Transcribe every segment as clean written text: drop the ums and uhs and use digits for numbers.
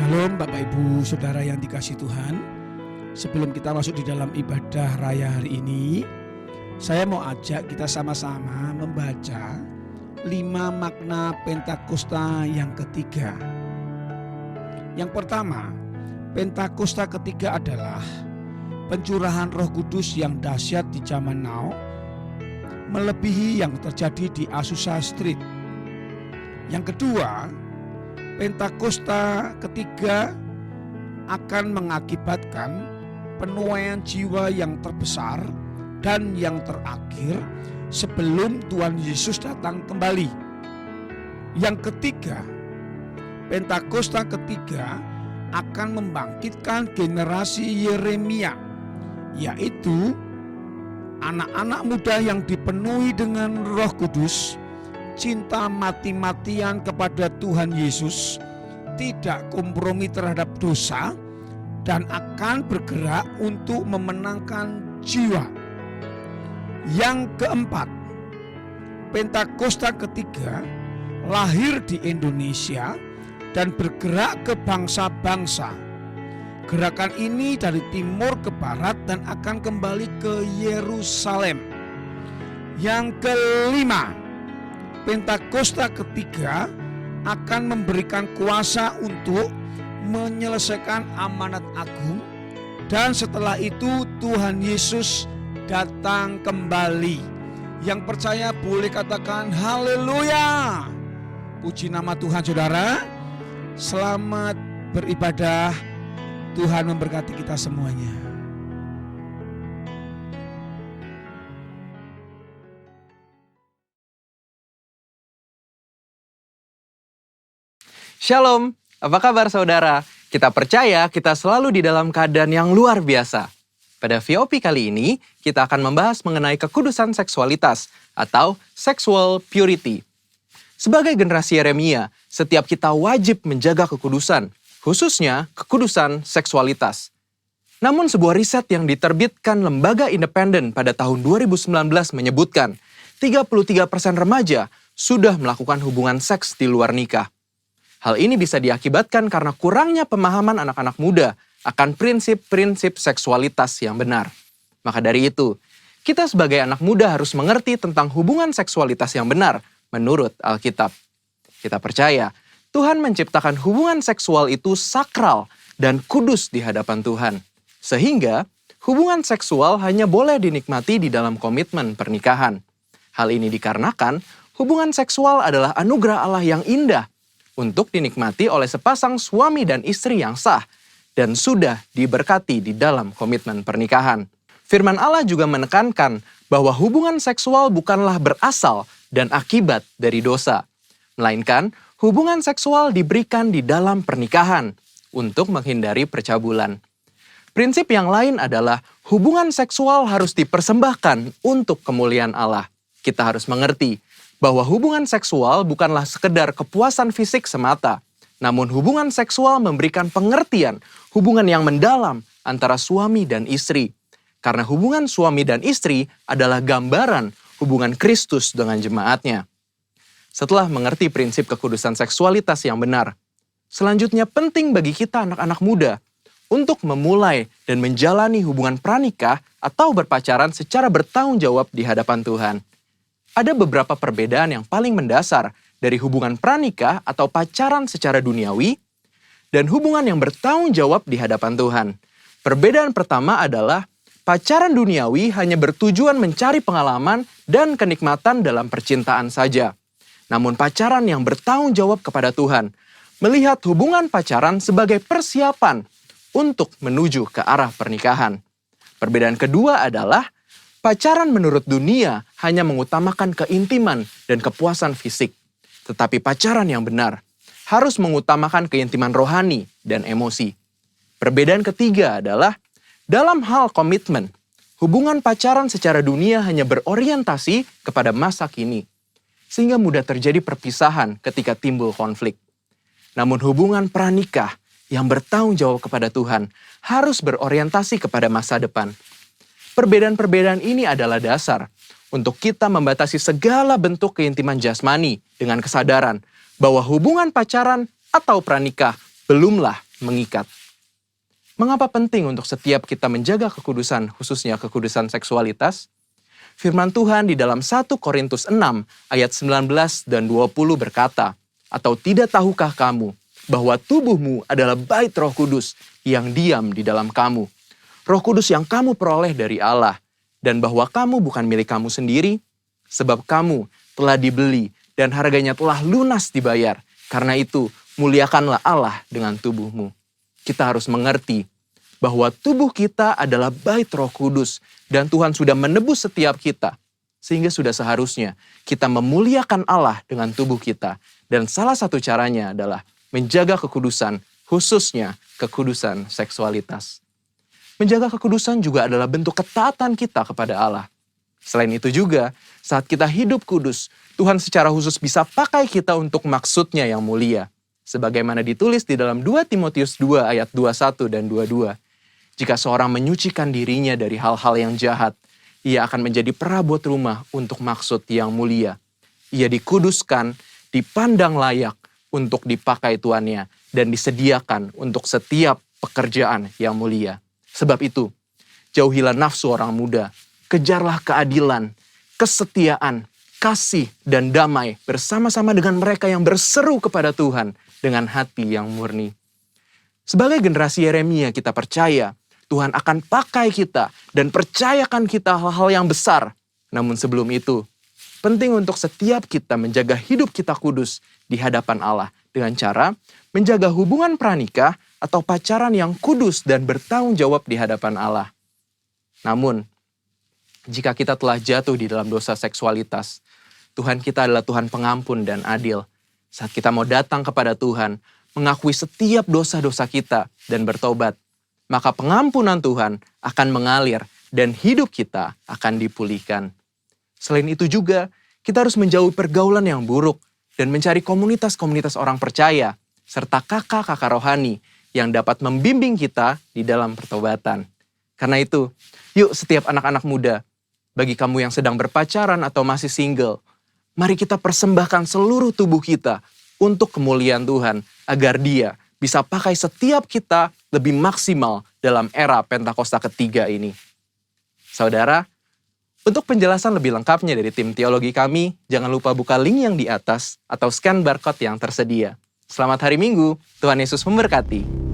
Shalom Bapak Ibu Saudara yang dikasihi Tuhan. Sebelum kita masuk di dalam ibadah raya hari ini, saya mau ajak kita sama-sama membaca 5 makna Pentakosta yang ketiga. Yang pertama, Pentakosta ketiga adalah pencurahan Roh Kudus yang dahsyat di zaman now, melebihi yang terjadi di Azusa Street. Yang kedua, Pentakosta ketiga akan mengakibatkan penuaian jiwa yang terbesar dan yang terakhir sebelum Tuhan Yesus datang kembali. Yang ketiga, Pentakosta ketiga akan membangkitkan generasi Yeremia, yaitu anak-anak muda yang dipenuhi dengan Roh Kudus, cinta mati-matian kepada Tuhan Yesus, tidak kompromi terhadap dosa, dan akan bergerak untuk memenangkan jiwa. Yang keempat, Pentakosta ketiga lahir di Indonesia dan bergerak ke bangsa-bangsa. Gerakan ini dari timur ke barat dan akan kembali ke Yerusalem. Yang kelima, Pentakosta ketiga akan memberikan kuasa untuk menyelesaikan amanat agung, dan setelah itu Tuhan Yesus datang kembali. Yang percaya boleh katakan haleluya. Puji nama Tuhan saudara. Selamat beribadah. Tuhan memberkati kita semuanya. Shalom, apa kabar saudara? Kita percaya kita selalu di dalam keadaan yang luar biasa. Pada VOP kali ini, kita akan membahas mengenai kekudusan seksualitas atau sexual purity. Sebagai generasi Yeremia, setiap kita wajib menjaga kekudusan, khususnya kekudusan seksualitas. Namun sebuah riset yang diterbitkan lembaga independen pada tahun 2019 menyebutkan 33% remaja sudah melakukan hubungan seks di luar nikah. Hal ini bisa diakibatkan karena kurangnya pemahaman anak-anak muda akan prinsip-prinsip seksualitas yang benar. Maka dari itu, kita sebagai anak muda harus mengerti tentang hubungan seksualitas yang benar menurut Alkitab. Kita percaya Tuhan menciptakan hubungan seksual itu sakral dan kudus di hadapan Tuhan. Sehingga hubungan seksual hanya boleh dinikmati di dalam komitmen pernikahan. Hal ini dikarenakan hubungan seksual adalah anugerah Allah yang indah untuk dinikmati oleh sepasang suami dan istri yang sah dan sudah diberkati di dalam komitmen pernikahan. Firman Allah juga menekankan bahwa hubungan seksual bukanlah berasal dan akibat dari dosa, melainkan hubungan seksual diberikan di dalam pernikahan untuk menghindari percabulan. Prinsip yang lain adalah hubungan seksual harus dipersembahkan untuk kemuliaan Allah. Kita harus mengerti bahwa hubungan seksual bukanlah sekedar kepuasan fisik semata, namun hubungan seksual memberikan pengertian hubungan yang mendalam antara suami dan istri. Karena hubungan suami dan istri adalah gambaran hubungan Kristus dengan jemaatnya. Setelah mengerti prinsip kekudusan seksualitas yang benar, selanjutnya penting bagi kita anak-anak muda untuk memulai dan menjalani hubungan pranikah atau berpacaran secara bertanggung jawab di hadapan Tuhan. Ada beberapa perbedaan yang paling mendasar dari hubungan pranikah atau pacaran secara duniawi dan hubungan yang bertanggung jawab di hadapan Tuhan. Perbedaan pertama adalah pacaran duniawi hanya bertujuan mencari pengalaman dan kenikmatan dalam percintaan saja. Namun pacaran yang bertanggung jawab kepada Tuhan melihat hubungan pacaran sebagai persiapan untuk menuju ke arah pernikahan. Perbedaan kedua adalah pacaran menurut dunia hanya mengutamakan keintiman dan kepuasan fisik. Tetapi pacaran yang benar harus mengutamakan keintiman rohani dan emosi. Perbedaan ketiga adalah dalam hal komitmen, hubungan pacaran secara dunia hanya berorientasi kepada masa kini, sehingga mudah terjadi perpisahan ketika timbul konflik. Namun hubungan pranikah yang bertanggung jawab kepada Tuhan harus berorientasi kepada masa depan. Perbedaan-perbedaan ini adalah dasar untuk kita membatasi segala bentuk keintiman jasmani dengan kesadaran bahwa hubungan pacaran atau pranikah belumlah mengikat. Mengapa penting untuk setiap kita menjaga kekudusan, khususnya kekudusan seksualitas? Firman Tuhan di dalam 1 Korintus 6 ayat 19 dan 20 berkata, "Atau tidak tahukah kamu bahwa tubuhmu adalah bait Roh Kudus yang diam di dalam kamu? Roh Kudus yang kamu peroleh dari Allah, dan bahwa kamu bukan milik kamu sendiri, sebab kamu telah dibeli dan harganya telah lunas dibayar. Karena itu, muliakanlah Allah dengan tubuhmu." Kita harus mengerti bahwa tubuh kita adalah bait Roh Kudus dan Tuhan sudah menebus setiap kita. Sehingga sudah seharusnya kita memuliakan Allah dengan tubuh kita. Dan salah satu caranya adalah menjaga kekudusan, khususnya kekudusan seksualitas. Menjaga kekudusan juga adalah bentuk ketaatan kita kepada Allah. Selain itu juga, saat kita hidup kudus, Tuhan secara khusus bisa pakai kita untuk maksudnya yang mulia. Sebagaimana ditulis di dalam 2 Timotius 2 ayat 21 dan 22. Jika seorang menyucikan dirinya dari hal-hal yang jahat, ia akan menjadi perabot rumah untuk maksud yang mulia. Ia dikuduskan, dipandang layak untuk dipakai tuannya, dan disediakan untuk setiap pekerjaan yang mulia. Sebab itu, jauhilah nafsu orang muda, kejarlah keadilan, kesetiaan, kasih, dan damai bersama-sama dengan mereka yang berseru kepada Tuhan dengan hati yang murni. Sebagai generasi Yeremia, kita percaya Tuhan akan pakai kita dan percayakan kita hal-hal yang besar. Namun sebelum itu, penting untuk setiap kita menjaga hidup kita kudus di hadapan Allah dengan cara menjaga hubungan pranikah atau pacaran yang kudus dan bertanggung jawab di hadapan Allah. Namun, jika kita telah jatuh di dalam dosa seksualitas, Tuhan kita adalah Tuhan pengampun dan adil. Saat kita mau datang kepada Tuhan, mengakui setiap dosa-dosa kita dan bertobat, maka pengampunan Tuhan akan mengalir dan hidup kita akan dipulihkan. Selain itu juga, kita harus menjauhi pergaulan yang buruk dan mencari komunitas-komunitas orang percaya, serta kakak-kakak rohani yang dapat membimbing kita di dalam pertobatan. Karena itu, yuk setiap anak-anak muda, bagi kamu yang sedang berpacaran atau masih single, mari kita persembahkan seluruh tubuh kita untuk kemuliaan Tuhan, agar Dia bisa pakai setiap kita lebih maksimal dalam era Pentakosta ketiga ini. Saudara, untuk penjelasan lebih lengkapnya dari tim teologi kami, jangan lupa buka link yang di atas atau scan barcode yang tersedia. Selamat hari Minggu, Tuhan Yesus memberkati.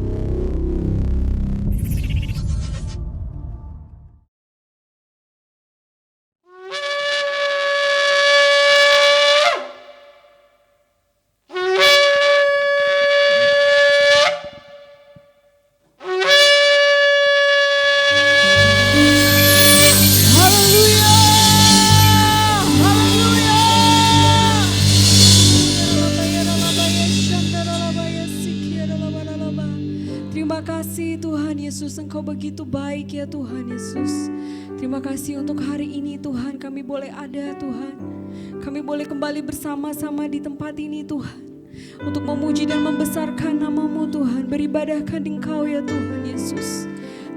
Terima kasih Tuhan Yesus, Engkau begitu baik ya Tuhan Yesus. Terima kasih untuk hari ini Tuhan, kami boleh ada Tuhan. Kami boleh kembali bersama-sama di tempat ini Tuhan, untuk memuji dan membesarkan nama-Mu Tuhan, beribadahkan Engkau ya Tuhan Yesus.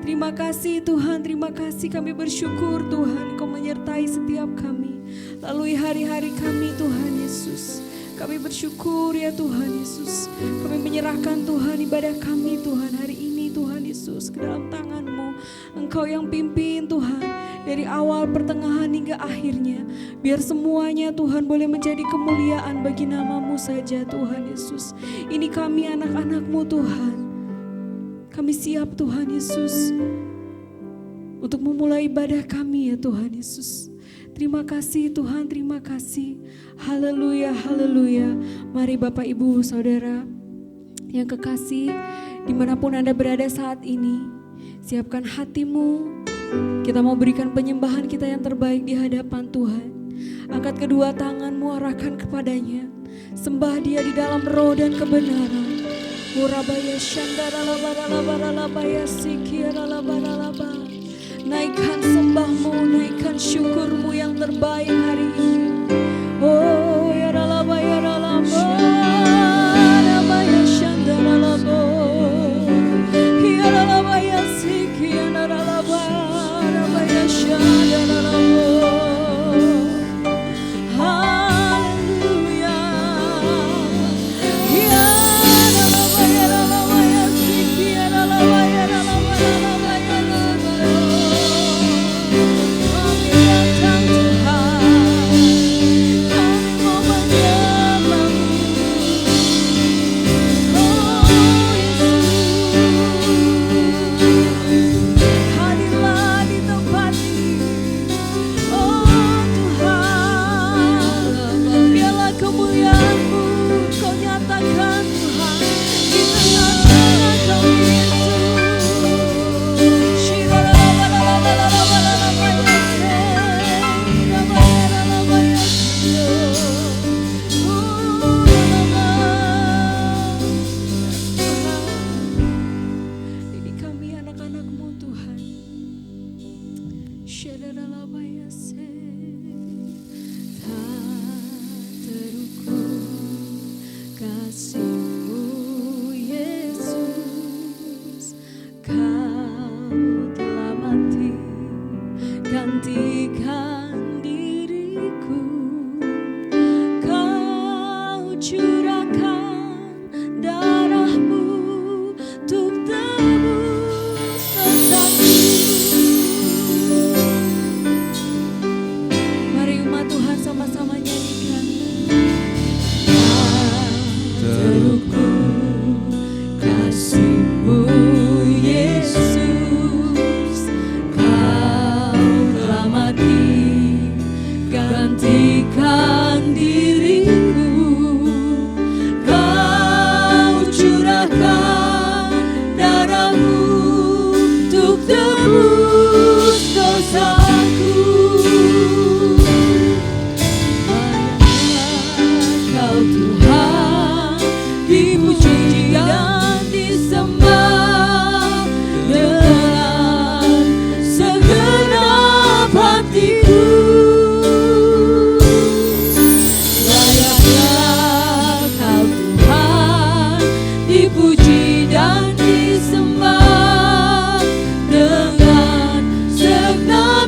Terima kasih Tuhan, terima kasih, kami bersyukur Tuhan, Engkau menyertai setiap kami lalui hari-hari kami Tuhan Yesus. Kami bersyukur ya Tuhan Yesus. Kami menyerahkan Tuhan ibadah kami Tuhan hari ini Tuhan Yesus ke dalam tangan-Mu. Engkau yang pimpin Tuhan dari awal, pertengahan hingga akhirnya. Biar semuanya Tuhan boleh menjadi kemuliaan bagi nama-Mu saja Tuhan Yesus. Ini kami anak-anak-Mu Tuhan. Kami siap Tuhan Yesus untuk memulai ibadah kami ya Tuhan Yesus. Terima kasih Tuhan, terima kasih. Haleluya, haleluya. Mari Bapak Ibu Saudara yang kekasih, dimanapun Anda berada saat ini, siapkan hatimu. Kita mau berikan penyembahan kita yang terbaik di hadapan Tuhan. Angkat kedua tanganmu, arahkan kepadanya. Sembah Dia di dalam roh dan kebenaran. Murabaya syandara labara labaya sikiara labara. Naikkan sembahmu, naikkan syukurmu yang terbaik hari ini. Oh ya ralaba ya ralaba, rabaya syandara labo, ya ralaba ya siki ya ralaba, rabaya syandara labo. Haleluya, ya ralaba ya siki. kasih-Mu Yesus, Kau telah mati gantikan diriku, Kau curahkan darah-Mu untuk tebus dosaku. Mari umat Tuhan sama-sama nyanyikan. Terukur kasih-Mu Yesus, Kau telah mati gantikan diriku, Kau curahkan darah-Mu untuk tebus dosaku. Kau Tuhan dipuji dan disembah dengan segenap hatiku. Layaklah Kau Tuhan dipuji dan disembah dengan segenap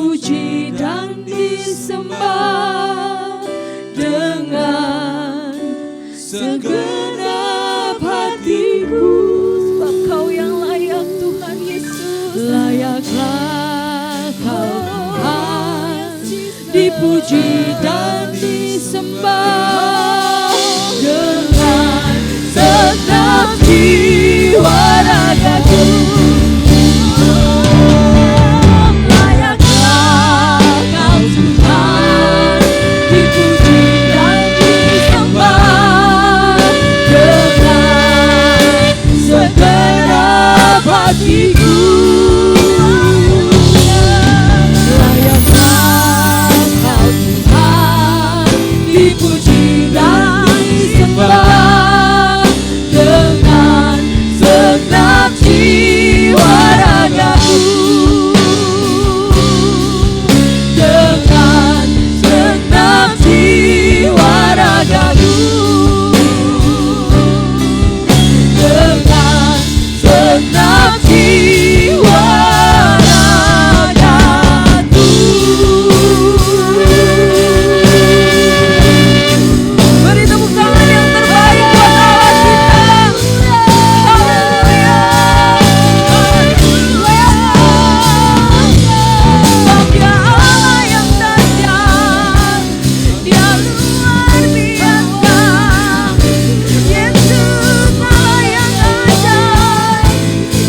dipuji dan disembah dengan segenap hatiku. Sebab Kau yang layak Tuhan Yesus. Layaklah Kau Tuhan, dipuji dan disembah dengan segenap jiwa ragaku. Hatiku layaklah Kau Tuhan, dipuji dan disembah dengan segenap jiwa ragaku, dengan segenap jiwa ragaku, dengan segenap jiwa ragaku. Beri tepuk tangan yang terbaik buat Allah kita. Haleluya. Sebab Dia Allah yang dahsyat, Dia luar biasa. Yesus Allah yang ajaib,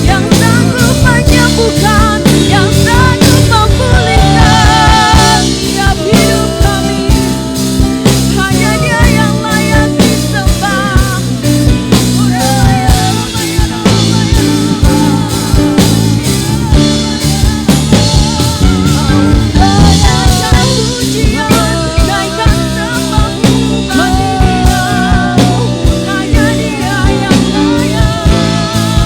yang sanggup menyembuhkan, yang sanggup memulihkan tiap hidup kami. Hanya Dia yang layak disembah. Naikkan pujian, naikkan sembahmu, hanya Dia yang layak. Yang layak yang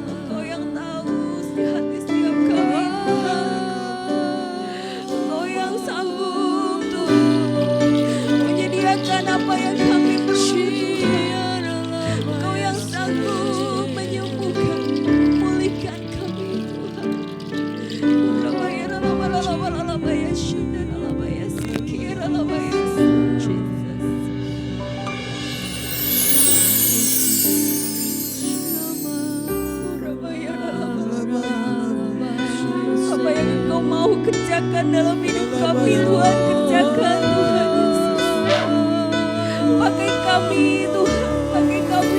Engkau yang tahu isi hati setiap kami, Engkau yang sanggup Tuhan menyediakan apa yang kami perlu. Engkau yang sanggup menyembuhkan, memulihkan kami Tuhan. Apa yang Engkau mau kerjakan dalam hidup kami Tuhan, kerjakan Tuhan Yesus. Pakai kami Tuhan, pakai kami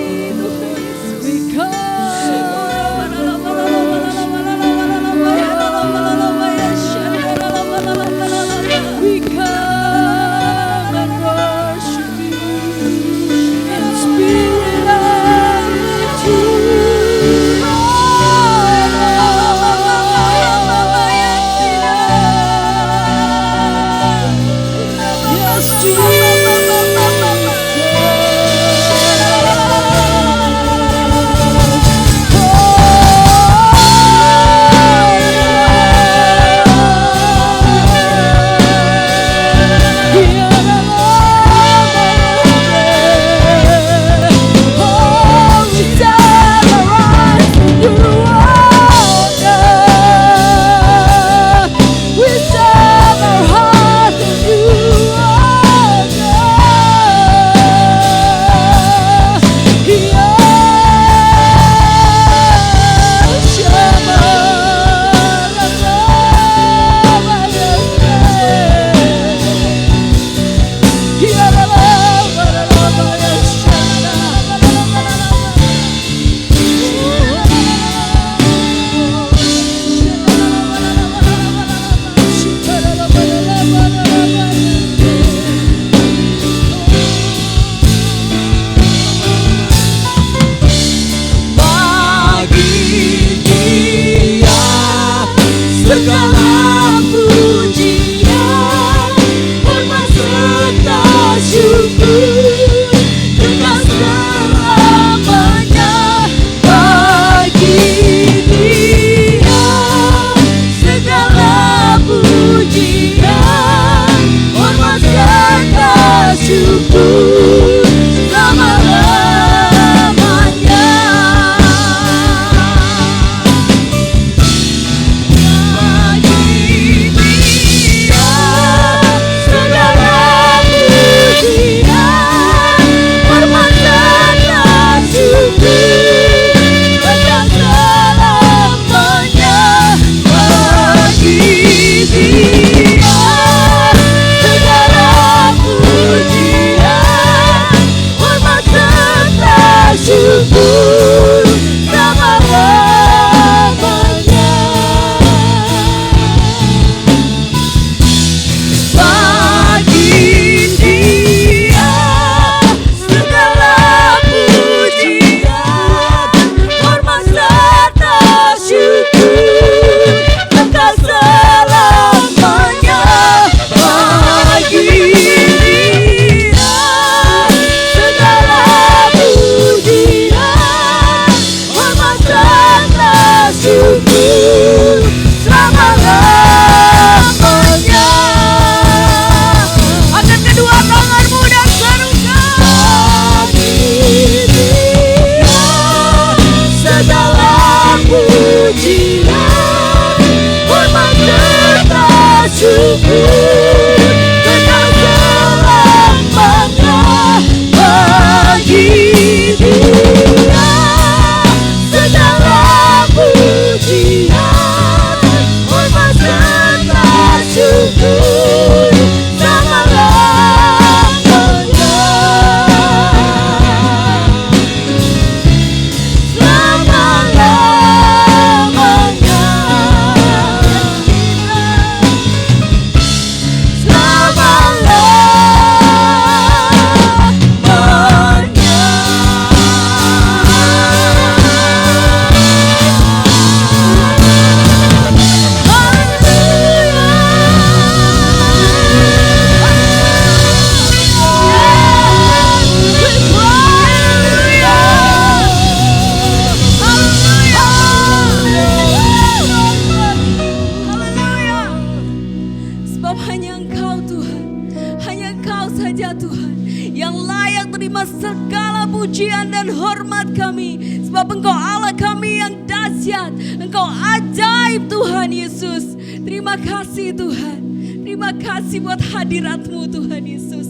hormat kami. Sebab Engkau Allah kami yang dahsyat. Engkau ajaib Tuhan Yesus. Terima kasih Tuhan. Terima kasih buat hadirat-Mu Tuhan Yesus.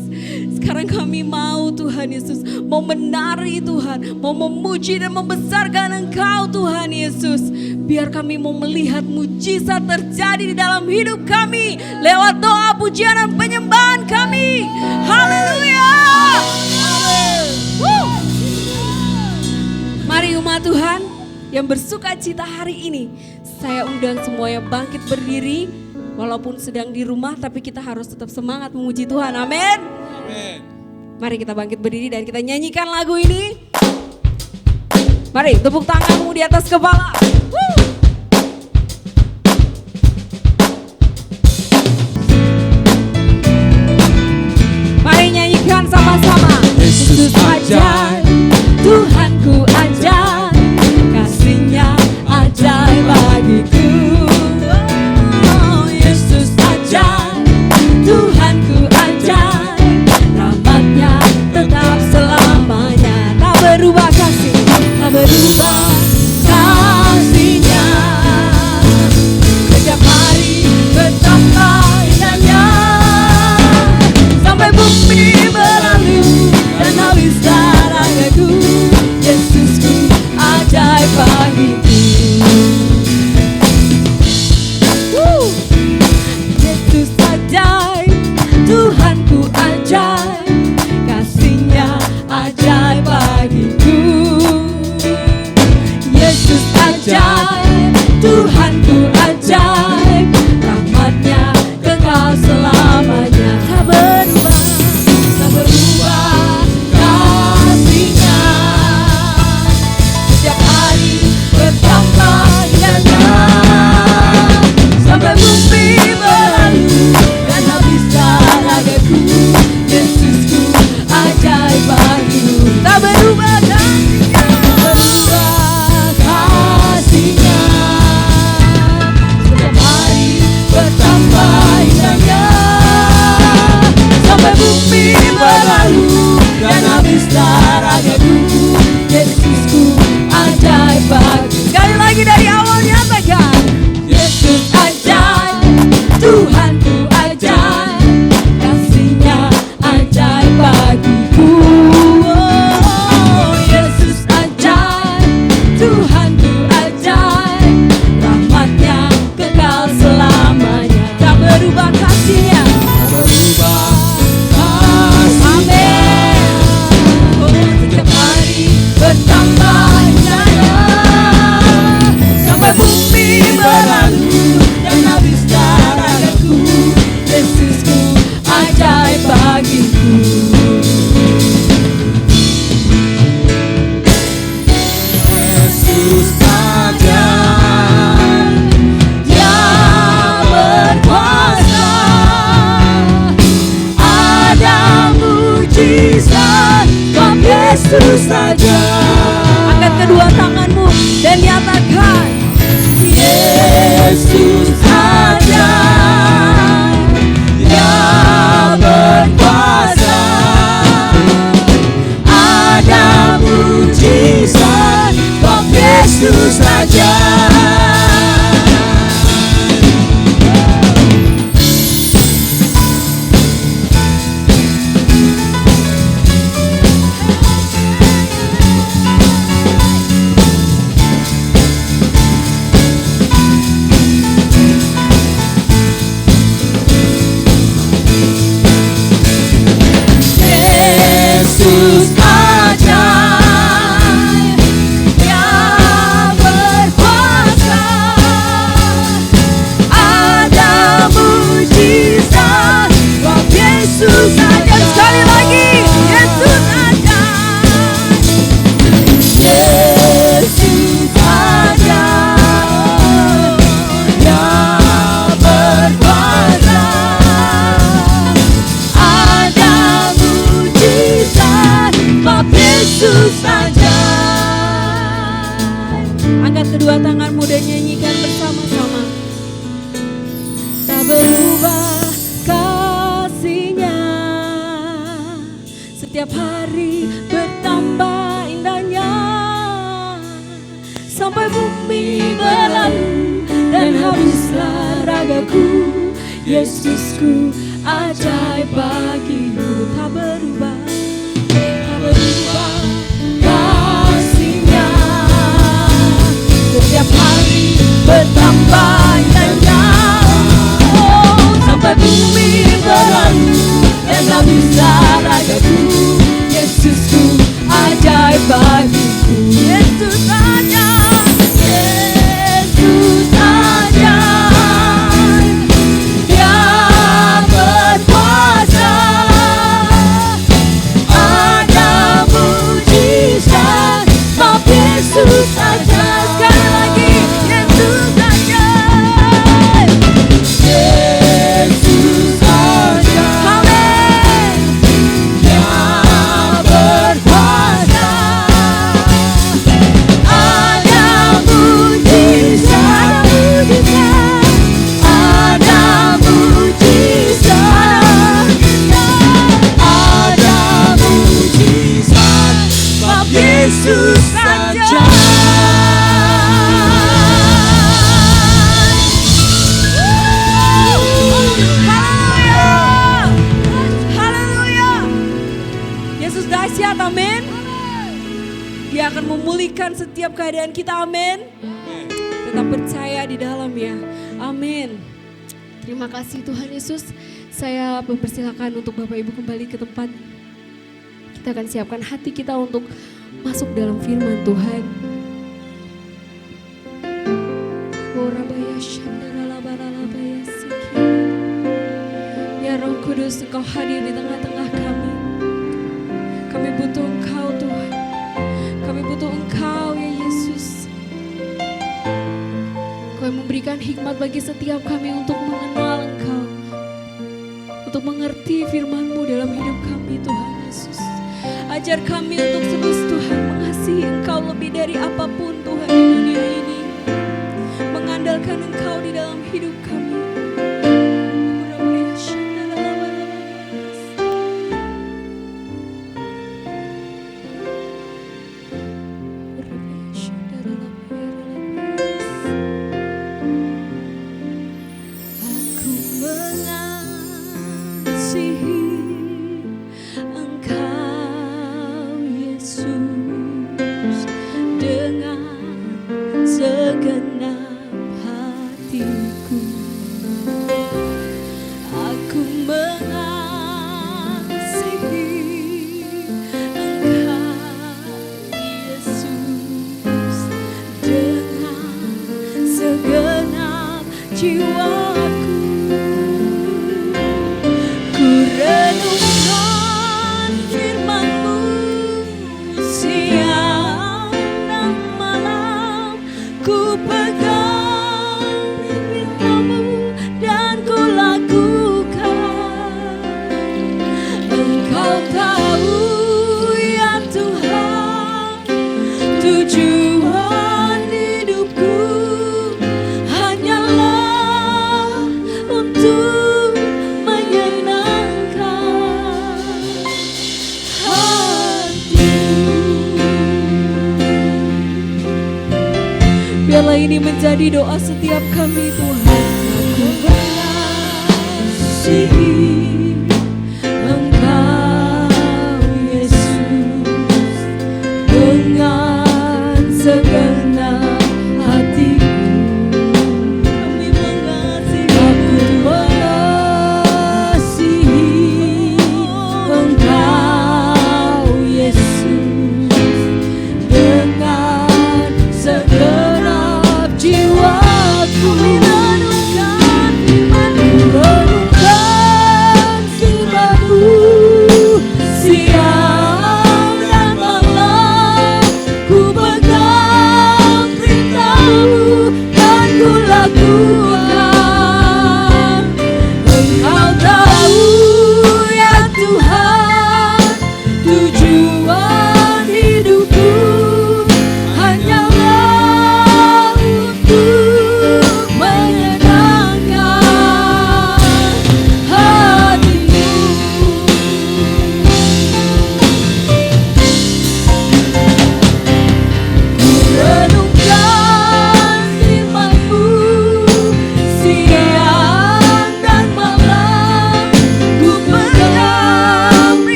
Sekarang kami mau Tuhan Yesus, mau menari Tuhan, mau memuji dan membesarkan Engkau Tuhan Yesus. Biar kami mau melihat mujizat terjadi di dalam hidup kami lewat doa, pujian dan penyembahan kami. Haleluya. Mari umat Tuhan yang bersuka cita hari ini, saya undang semuanya bangkit berdiri. Walaupun sedang di rumah, tapi kita harus tetap semangat memuji Tuhan. Amin. Mari kita bangkit berdiri dan kita nyanyikan lagu ini. Mari tepuk tanganmu di atas kepala. Mari nyanyikan sama-sama. Yesus ajaib, Tuhanku ajaib, kasih-Nya ajaib bagiku. Tuhanku ajaib, rahmat-Nya tetap selamanya. Tak berubah kasih, tak berubah kasih-Nya. Setiap hari bertambah indahnya, sampai bumi berlalu dan habis darahku. Yesusku ajaib bagiku. Yesus ajaib, Tuhanku ajaib, kasih-Nya ajaib bagiku. Yesus ajaib, Tuhanku ajaib, rahmat-Nya kekal selamanya. Tak berubah, tak berubah kasih-Nya. Setiap hari bertambah indahnya, sampai bumi berlalu dan habis darahku. Yesusku ajaib bagiku. Tak berubah kasih-Nya, berubah kasih-Nya. Setiap hari bertambah indahnya, sampai bumi berlalu dan habis darahku. Yesusku ajaib bagiku. Sekali lagi dari awal nyatakan. Yesus ajaib, Tuhanku ajaib, kasih-Nya ajaib bagiku. Oh, Yesus ajaib, Tuhanku ajaib, rahmat-Nya kekal selamanya. Tak berubah kasih-Nya, tak berubah kasih-Nya. Amin. Oh, setiap hari bertambah indahnya, sampai bumi berlalu dan habis darahku. Yesusku ajaib bagiku. Yesus ajaib, Dia berkuasa, ada mujizat, sebab Yesus saja. Angkat kedua tanganmu dan nyatakan. Yesus ajaib, Dia berkuasa, ada mujizat, sebab Yesus saja. Yesus ajaib, Dia berkuasa, ada mujizat, sebab Yesus ajaib. Sekali lagi, Yesus ajaib, Yesus ajaib, Dia berkuasa, ada mujizat, sebab Yesus saja. Angkat kedua tanganmu dan nyanyikan bersama-sama. Tak berubah kasih-Nya, setiap hari bertambah indahnya, bumi berlalu dan habislah ragaku, Yesusku ajaib bagiku. Tak berubah, tak berubah kasih-Nya. Setiap hari bertambah indahnya. Oh, sampai bumi berlalu dan habislah ragaku, Yesusku ajaib bagiku. Yesus saja, Yesus saja, Dia berkuasa. Ada mujizat, sebab Yesus saja. Sekali lagi, Yesus saja, Yesus saja. Amin. Dia berkuasa. Ada mujizat, ada mujizat, ada mujizat, sebab Yesus saja. Haleluya, haleluya. Yesus dahsyat, amin. Dia akan memulihkan setiap keadaan kita, amin. Tetap percaya di dalamnya, amin. Terima kasih Tuhan Yesus. Saya mempersilakan untuk Bapak Ibu kembali ke tempat. Kita akan siapkan hati kita untuk masuk dalam firman Tuhan. Ya Roh Kudus, Engkau hadir di tengah-tengah kami. Kami butuh Engkau Tuhan. Kami butuh Engkau ya Yesus. Kau yang memberikan hikmat bagi setiap kami untuk mengenal Engkau, untuk mengerti firman-Mu dalam hidup kami Tuhan Yesus. Ajar kami untuk terus Tuhan mengasihi Engkau lebih dari apapun Tuhan di dunia ini. Mengandalkan Engkau di dalam hidup kami. Aku mengasihi Engkau Yesus dengan segenap hatiku. Aku mengasihi Engkau Yesus dengan segenap jiwaku. Ku renungkan firman-Mu siang dan malam. Ku pegang firman-Mu dan ku lakukan. Engkau tahu ya Tuhan, tujuan hidupku hanyalah untuk menyenangkan hati-Mu. Biarlah ini menjadi doa setiap kami Tuhan. Aku mengasihi Engkau Yesus dengan segenap hatiku. Kami mengasihi Engkau Yesus dengan segenap jiwaku. Kami renungkan firman-Mu, renungkan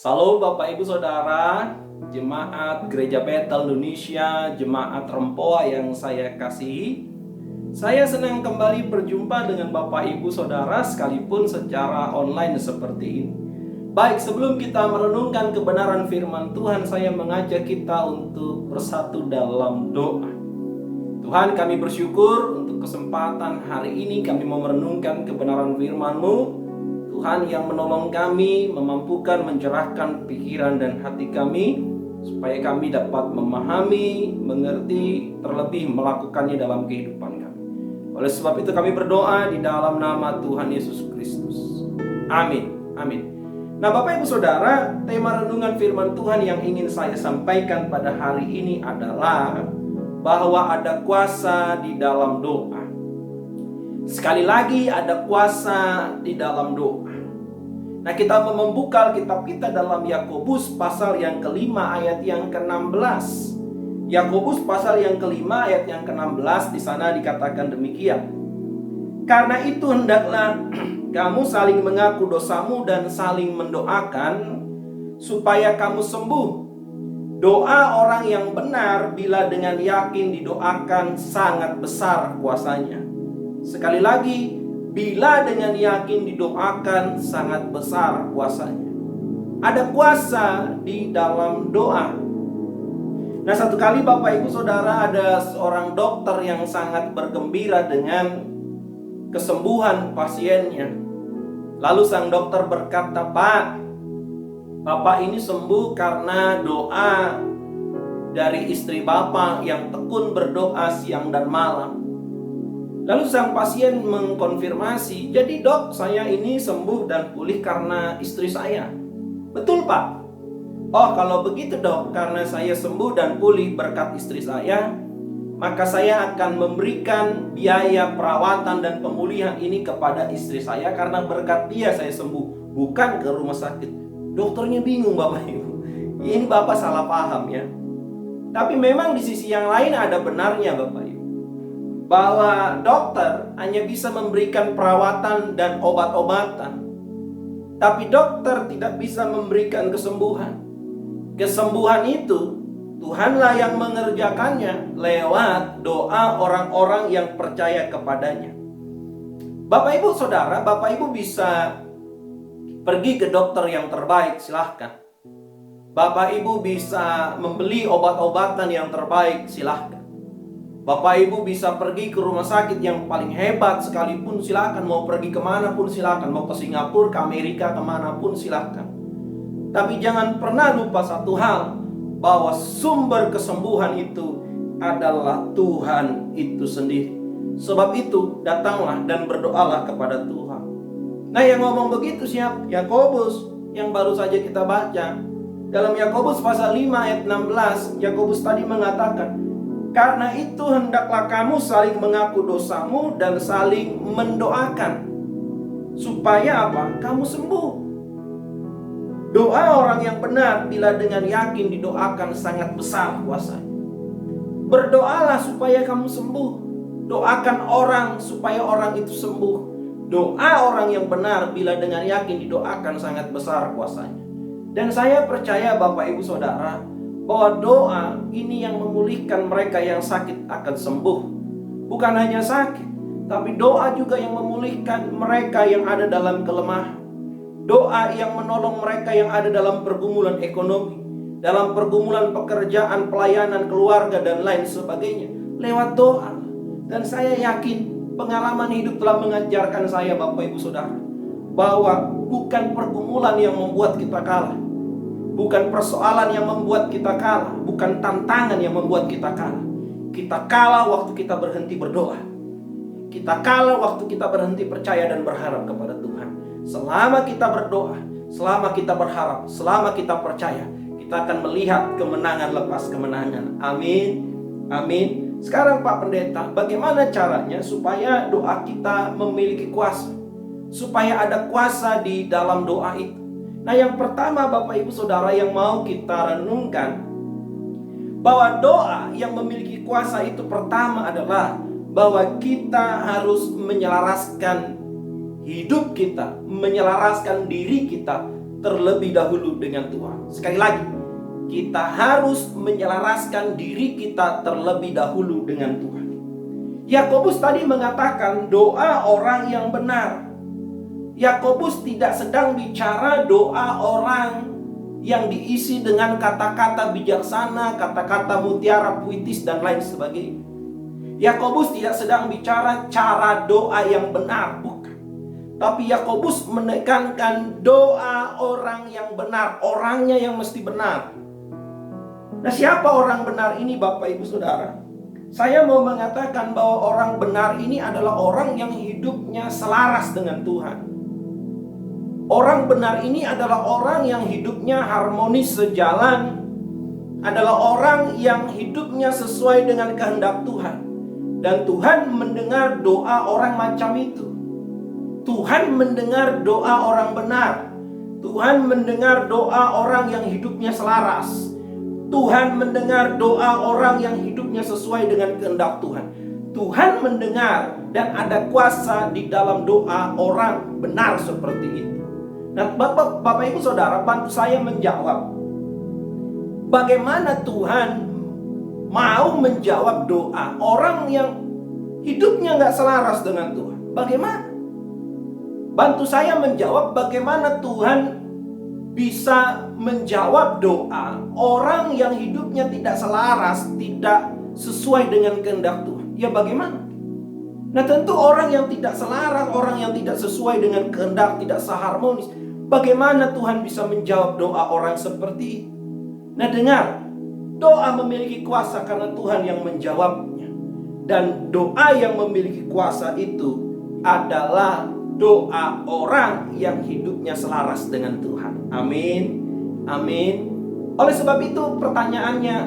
Salam Bapak Ibu Saudara, Jemaat Gereja Bethel Indonesia, Jemaat Rempoa yang saya kasihi. Saya senang kembali berjumpa dengan Bapak Ibu Saudara sekalipun secara online seperti ini. Baik, sebelum kita merenungkan kebenaran firman Tuhan, saya mengajak kita untuk bersatu dalam doa. Tuhan, kami bersyukur untuk kesempatan hari ini kami mau merenungkan kebenaran firman-Mu. Tuhan yang menolong kami, memampukan, mencerahkan pikiran dan hati kami, supaya kami dapat memahami, mengerti, terlebih melakukannya dalam kehidupan kami. Oleh sebab itu kami berdoa di dalam nama Tuhan Yesus Kristus. Amin. Amin. Nah, Bapak Ibu Saudara, tema renungan firman Tuhan yang ingin saya sampaikan pada hari ini adalah bahwa ada kuasa di dalam doa. Sekali lagi, ada kuasa di dalam doa. Nah, kita membuka Alkitab kita dalam Yakobus pasal yang kelima ayat yang ke-16. Yakobus pasal yang kelima ayat yang ke-16, di sana dikatakan demikian. Karena itu hendaklah kamu saling mengaku dosamu dan saling mendoakan supaya kamu sembuh. Doa orang yang benar bila dengan yakin didoakan sangat besar kuasanya. Sekali lagi, bila dengan yakin didoakan sangat besar kuasanya. Ada kuasa di dalam doa. Nah, satu kali Bapak Ibu Saudara, ada seorang dokter yang sangat bergembira dengan kesembuhan pasiennya. Lalu sang dokter berkata, "Pak, Bapak ini sembuh karena doa dari istri Bapak yang tekun berdoa siang dan malam." Lalu sang pasien mengkonfirmasi, "Jadi dok, saya ini sembuh dan pulih karena istri saya." "Betul Pak." "Oh, kalau begitu dok, karena saya sembuh dan pulih berkat istri saya, maka saya akan memberikan biaya perawatan dan pemulihan ini kepada istri saya, karena berkat dia saya sembuh, bukan ke rumah sakit." Dokternya bingung, Bapak Ibu. Ini Bapak salah paham ya. Tapi memang di sisi yang lain ada benarnya, Bapak Ibu, bahwa dokter hanya bisa memberikan perawatan dan obat-obatan, tapi dokter tidak bisa memberikan kesembuhan. Kesembuhan itu Tuhanlah yang mengerjakannya lewat doa orang-orang yang percaya kepadanya. Bapak Ibu Saudara, Bapak Ibu bisa pergi ke dokter yang terbaik, silahkan. Bapak Ibu bisa membeli obat-obatan yang terbaik, silahkan. Bapak Ibu bisa pergi ke rumah sakit yang paling hebat sekalipun, silakan. Mau pergi kemana pun silakan. Mau ke Singapura, ke Amerika, kemana pun silakan. Tapi jangan pernah lupa satu hal, bahwa sumber kesembuhan itu adalah Tuhan itu sendiri. Sebab itu datanglah dan berdoalah kepada Tuhan. Nah, yang ngomong begitu siapa? Yakobus yang baru saja kita baca. Dalam Yakobus pasal 5 ayat 16, Yakobus tadi mengatakan, "Karena itu hendaklah kamu saling mengaku dosamu dan saling mendoakan." Supaya apa? Kamu sembuh. Doa orang yang benar bila dengan yakin didoakan sangat besar kuasanya. Berdoalah supaya kamu sembuh. Doakan orang supaya orang itu sembuh. Doa orang yang benar bila dengan yakin didoakan sangat besar kuasanya. Dan saya percaya Bapak Ibu Saudara, bahwa doa ini yang memulihkan mereka yang sakit akan sembuh. Bukan hanya sakit, tapi doa juga yang memulihkan mereka yang ada dalam kelemahan. Doa yang menolong mereka yang ada dalam pergumulan ekonomi, dalam pergumulan pekerjaan, pelayanan, keluarga, dan lain sebagainya. Lewat doa. Dan saya yakin pengalaman hidup telah mengajarkan saya, Bapak Ibu Saudara, bahwa bukan pergumulan yang membuat kita kalah. Bukan persoalan yang membuat kita kalah. Bukan tantangan yang membuat kita kalah. Kita kalah waktu kita berhenti berdoa. Kita kalah waktu kita berhenti percaya dan berharap kepada Tuhan. Selama kita berdoa, selama kita berharap, selama kita percaya, kita akan melihat kemenangan lepas kemenangan. Amin. Amin. Sekarang Pak Pendeta, bagaimana caranya supaya doa kita memiliki kuasa? Supaya ada kuasa di dalam doa itu. Nah, yang pertama Bapak Ibu Saudara yang mau kita renungkan, bahwa doa yang memiliki kuasa itu pertama adalah bahwa kita harus menyelaraskan hidup kita, menyelaraskan diri kita terlebih dahulu dengan Tuhan. Sekali lagi, kita harus menyelaraskan diri kita terlebih dahulu dengan Tuhan. Yakobus tadi mengatakan doa orang yang benar. Yakobus tidak sedang bicara doa orang yang diisi dengan kata-kata bijaksana, kata-kata mutiara puitis dan lain sebagainya. Yakobus tidak sedang bicara cara doa yang benar, bukan. Tapi Yakobus menekankan doa orang yang benar, orangnya yang mesti benar. Nah, siapa orang benar ini, Bapak Ibu Saudara? Saya mau mengatakan bahwa orang benar ini adalah orang yang hidupnya selaras dengan Tuhan. Orang benar ini adalah orang yang hidupnya harmonis sejalan, adalah orang yang hidupnya sesuai dengan kehendak Tuhan. Dan Tuhan mendengar doa orang macam itu. Tuhan mendengar doa orang benar. Tuhan mendengar doa orang yang hidupnya selaras. Tuhan mendengar doa orang yang hidupnya sesuai dengan kehendak Tuhan. Tuhan mendengar dan ada kuasa di dalam doa orang benar seperti itu. Nah, Bapak Ibu Saudara, bantu saya menjawab. Bagaimana Tuhan mau menjawab doa orang yang hidupnya nggak selaras dengan Tuhan? Bagaimana? Bantu saya menjawab bagaimana Tuhan bisa menjawab doa orang yang hidupnya tidak selaras, tidak sesuai dengan kehendak Tuhan. Ya bagaimana? Nah, tentu orang yang tidak selaras, orang yang tidak sesuai dengan kehendak, tidak seharmonis. Bagaimana Tuhan bisa menjawab doa orang seperti itu? Nah, dengar, doa memiliki kuasa karena Tuhan yang menjawabnya. Dan doa yang memiliki kuasa itu adalah doa orang yang hidupnya selaras dengan Tuhan. Amin. Amin. Oleh sebab itu pertanyaannya,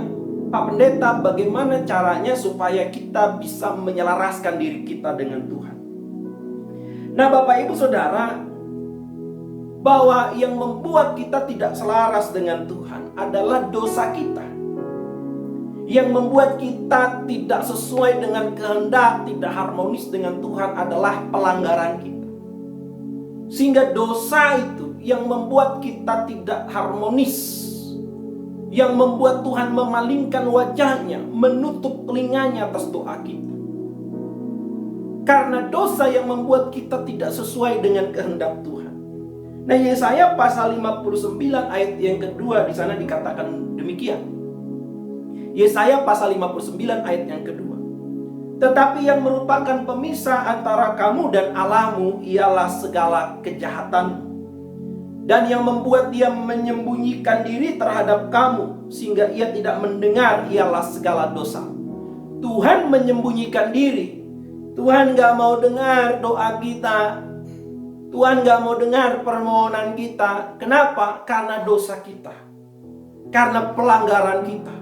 Pak Pendeta, bagaimana caranya supaya kita bisa menyelaraskan diri kita dengan Tuhan? Nah, Bapak Ibu Saudara, bahwa yang membuat kita tidak selaras dengan Tuhan adalah dosa kita. Yang membuat kita tidak sesuai dengan kehendak, tidak harmonis dengan Tuhan adalah pelanggaran kita. Sehingga dosa itu yang membuat kita tidak harmonis, yang membuat Tuhan memalingkan wajahnya, menutup telinganya atas doa kita. Karena dosa yang membuat kita tidak sesuai dengan kehendak Tuhan. Nah, Yesaya pasal 59 ayat yang kedua di sana dikatakan demikian. Yesaya pasal 59 ayat yang kedua. Tetapi yang merupakan pemisah antara kamu dan Allahmu ialah segala kejahatanmu. Dan yang membuat dia menyembunyikan diri terhadap kamu sehingga ia tidak mendengar ialah segala dosa. Tuhan menyembunyikan diri. Tuhan gak mau dengar doa kita. Tuhan gak mau dengar permohonan kita. Kenapa? Karena dosa kita. Karena pelanggaran kita.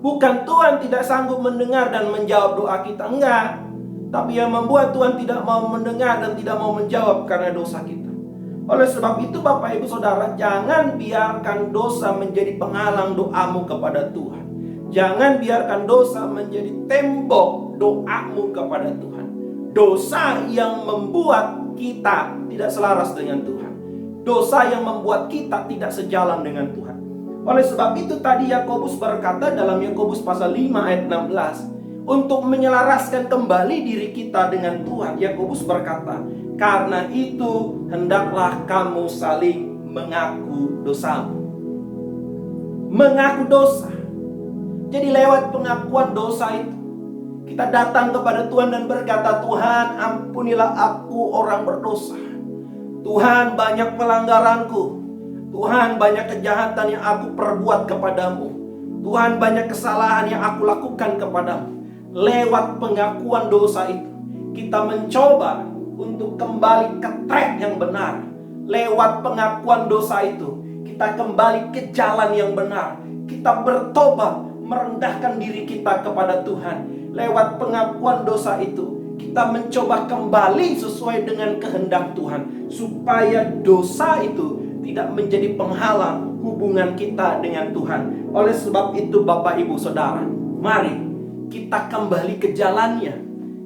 Bukan Tuhan tidak sanggup mendengar dan menjawab doa kita. Enggak. Tapi yang membuat Tuhan tidak mau mendengar dan tidak mau menjawab karena dosa kita. Oleh sebab itu Bapak Ibu Saudara, jangan biarkan dosa menjadi penghalang doamu kepada Tuhan. Jangan biarkan dosa menjadi tembok doamu kepada Tuhan. Dosa yang membuat kita tidak selaras dengan Tuhan. Dosa yang membuat kita tidak sejalan dengan Tuhan. Oleh sebab itu tadi Yakobus berkata dalam Yakobus pasal 5 ayat 16, untuk menyelaraskan kembali diri kita dengan Tuhan, Yakobus berkata, karena itu hendaklah kamu saling mengaku dosamu. Mengaku dosa. Jadi lewat pengakuan dosa itu kita datang kepada Tuhan dan berkata, Tuhan ampunilah aku orang berdosa. Tuhan banyak pelanggaranku. Tuhan banyak kejahatan yang aku perbuat kepadamu. Tuhan banyak kesalahan yang aku lakukan kepadamu. Lewat pengakuan dosa itu kita mencoba untuk kembali ke track yang benar. Lewat pengakuan dosa itu kita kembali ke jalan yang benar. Kita bertobat, merendahkan diri kita kepada Tuhan. Lewat pengakuan dosa itu kita mencoba kembali sesuai dengan kehendak Tuhan, supaya dosa itu tidak menjadi penghalang hubungan kita dengan Tuhan. Oleh sebab itu Bapak Ibu Saudara, mari kita kembali ke jalannya.